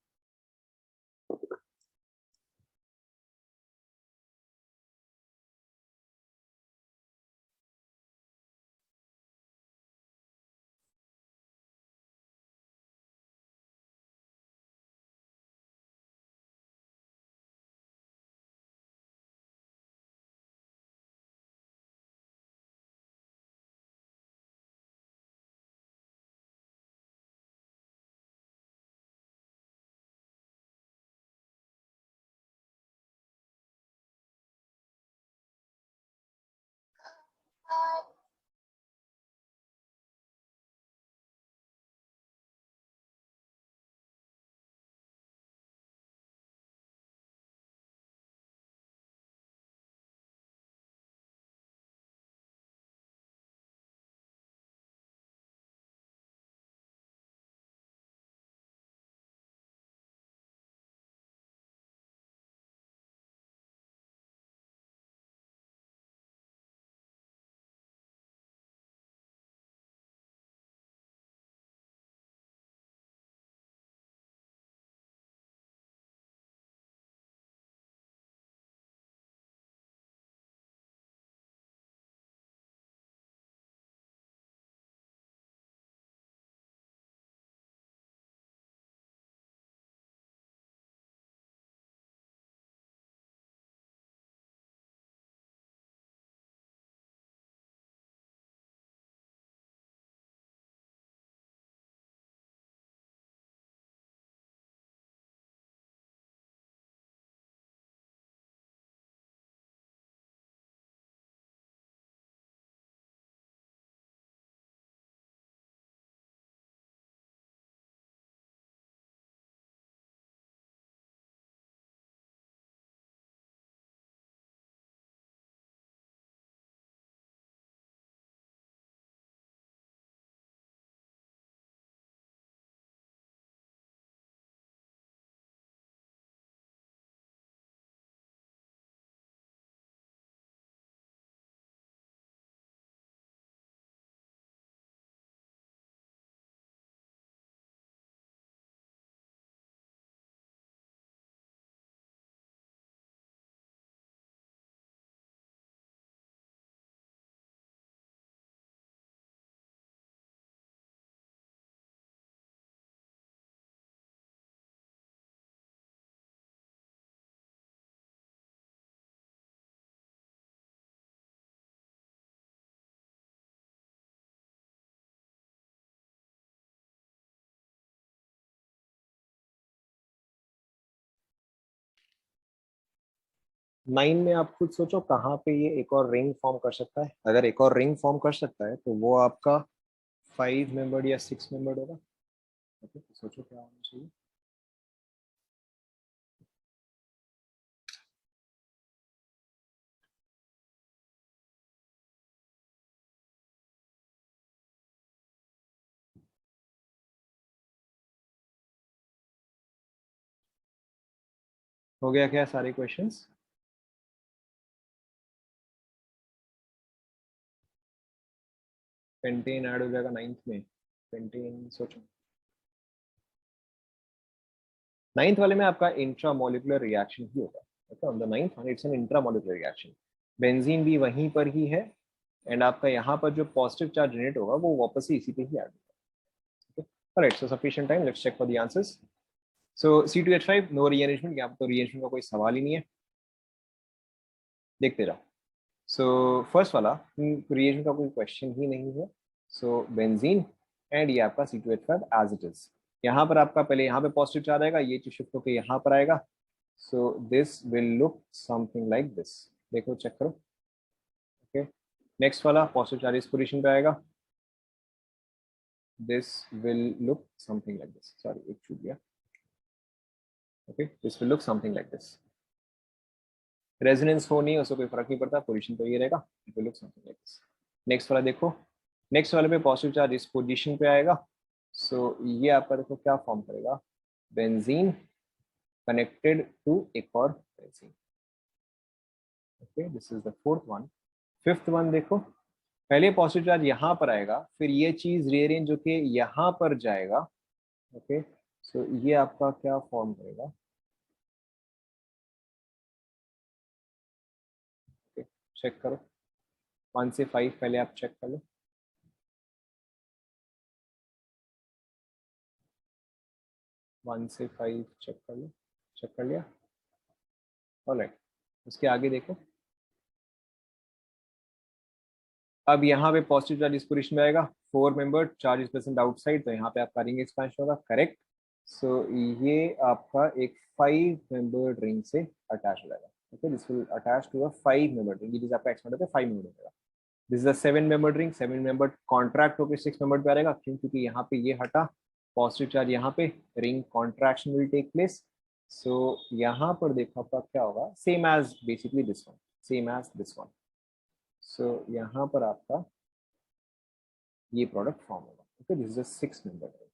Nine में आप खुद सोचो कहाँ पे ये एक और रिंग फॉर्म कर सकता है। अगर एक और रिंग फॉर्म कर सकता है तो वो आपका 5 मेंबर्ड या 6 मेंबर्ड होगा। ओके, तो सोचो क्या होना चाहिए। हो गया क्या सारे क्वेश्चंस? पेंटेन ऐड हो जाएगा नाइन्थ में। पेंटेन सोचो, नाइन्थ वाले में आपका इंट्रामोलिकुलर रिएक्शन ही होगा। Okay, on the ninth one it's an intramolecular reaction. Benzene भी वहीं पर ही है एंड आपका यहाँ पर जो पॉजिटिव चार्ज जनरेट होगा वो वापस से इसी पे ही ऐड होगा। Okay, right, so sufficient time, let's check for the answers. So C2H5 no rearrangement, यहाँ पर तो रीअरेंजमेंट का कोई सवाल ही नहीं है। देखते रहो। सो फर्स्ट वाला रीअरेंजमेंट का कोई क्वेश्चन ही नहीं है। सो बेंजीन एंड ये आपका C2H5 एज इट इज। यहाँ पर आपका पहले यहाँ पे पॉजिटिव चार्ज आएगा, ये चीज शिफ्ट होकर यहाँ पर आएगा। So this will look something like this. देखो चेक करो। ओके, नेक्स्ट वाला पॉजिटिव चार्ज इस पोजीशन पे आएगा। This will look something like this. Sorry, एक छूट गया। Okay, this will look something like this. Resonance हो नहीं उससे कोई फर्क नहीं पड़ता, पोजीशन तो ये रहेगा। It will look something like this. Next वाला देखो, नेक्स्ट वाले पे पॉजिटिव चार्ज इस पोजीशन पे आएगा। सो ये आपका देखो क्या फॉर्म करेगा, बेंजीन कनेक्टेड टू एक और benzene. Okay, this is the fourth one. Fifth one देखो, पहले पॉजिटिव चार्ज यहाँ पर आएगा, फिर ये चीज रीअरेंज होके यहाँ पर जाएगा। ओके, सो ये आपका क्या फॉर्म करेगा, चेक करो 1 से 5, पहले आप चेक कर लो। 1 से 5 चेक कर लो, चेक कर लिया। ऑलराइट, उसके आगे देखो। अब यहाँ पे पॉजिटिव चार्ज इस पोजीशन में आएगा, 4 member charge is present outside, तो यहाँ पे आपका रिंग एक्सपेंशन होगा, करेक्ट। सो ये आपका एक 5 मेंबर रिंग से अटैच हो जाएगा। Okay, this will attach to a 5 member ring, it is आपका एक्सपेंड पे 5 मेंबर होगा। This is a 7 member ring, 7 member contract होकर 6 मेंबर पे आएगा, क्यों, क्योंकि यहाँ पे ये हटा, पॉजिटिव चार्ज यहाँ पे, ring contraction will take place. So यहाँ पर देखो आपका क्या होगा, same as basically this one, same as this one. So यहाँ पर आपका ये प्रोडक्ट फॉर्म होगा। Okay, this is a 6 member ring.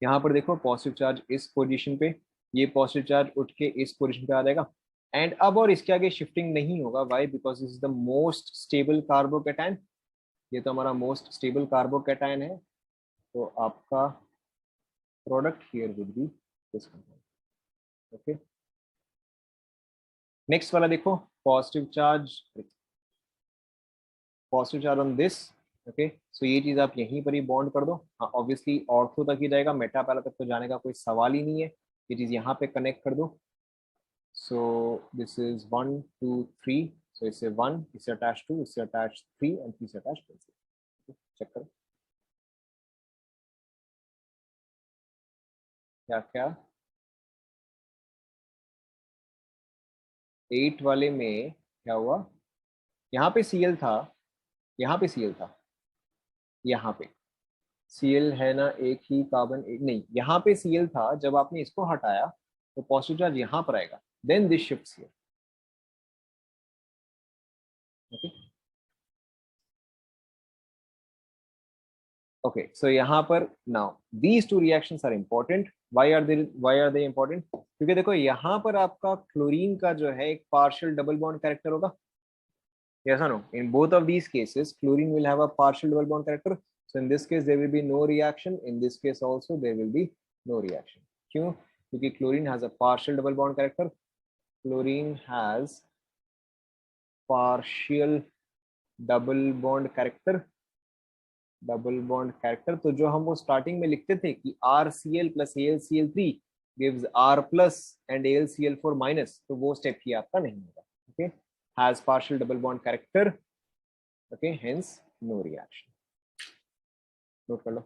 यहाँ पर देखो पॉजिटिव चार्ज इस पोजीशन पे, ये पॉजिटिव चार्ज उठ के इस पोजीशन पे आ जाएगा, एंड अब और इसके आगे शिफ्टिंग नहीं होगा। Why? Because this is the most stable carbocation, ये तो हमारा मोस्ट स्टेबल कार्बोकेटायन है। तो आपका product here will be this compound. Okay, next वाला देखो, positive charge, positive charge on this. Okay, so ये चीज आप यहीं पर ही बॉन्ड कर दो। हाँ, ऑब्वियसली ऑर्थो तक ही जाएगा, मेटा पैरा तक तो जाने का कोई सवाल ही नहीं है, ये चीज यहाँ पे कनेक्ट कर दो। सो दिस इज 1 2 3, सो इससे 1, इससे अटैच 2, इससे अटैच 3 एंड 3 से अटैच 4। चेक करो क्या क्या। 8 वाले में क्या हुआ, यहाँ पे Cl था, यहाँ पे Cl था, यहाँ पे Cl है ना, एक ही कार्बन, एक नहीं, यहाँ पे Cl था, जब आपने इसको हटाया तो पॉजिटिव चार्ज यहाँ पर आएगा, then this shifts here. Okay, okay, so यहाँ पर now these two reactions are important. Why are they important? क्योंकि देखो यहाँ पर आपका क्लोरीन का जो है एक पार्शियल डबल बॉन्ड कैरेक्टर होगा। Yes or no? In both of these cases, chlorine will have a partial double bond character. So in this case, there will be no reaction. In this case also, there will be no reaction. क्यों? क्योंकि chlorine has a partial double bond character. Chlorine has partial double bond character. Double bond character, तो जो हम वो starting में लिखते थे कि RCl plus AlCl3 gives R plus and AlCl4 minus, तो वो स्टेप ही आपका नहीं होगा। Okay, has partial double bond character, okay, hence no reaction। Note कर लो।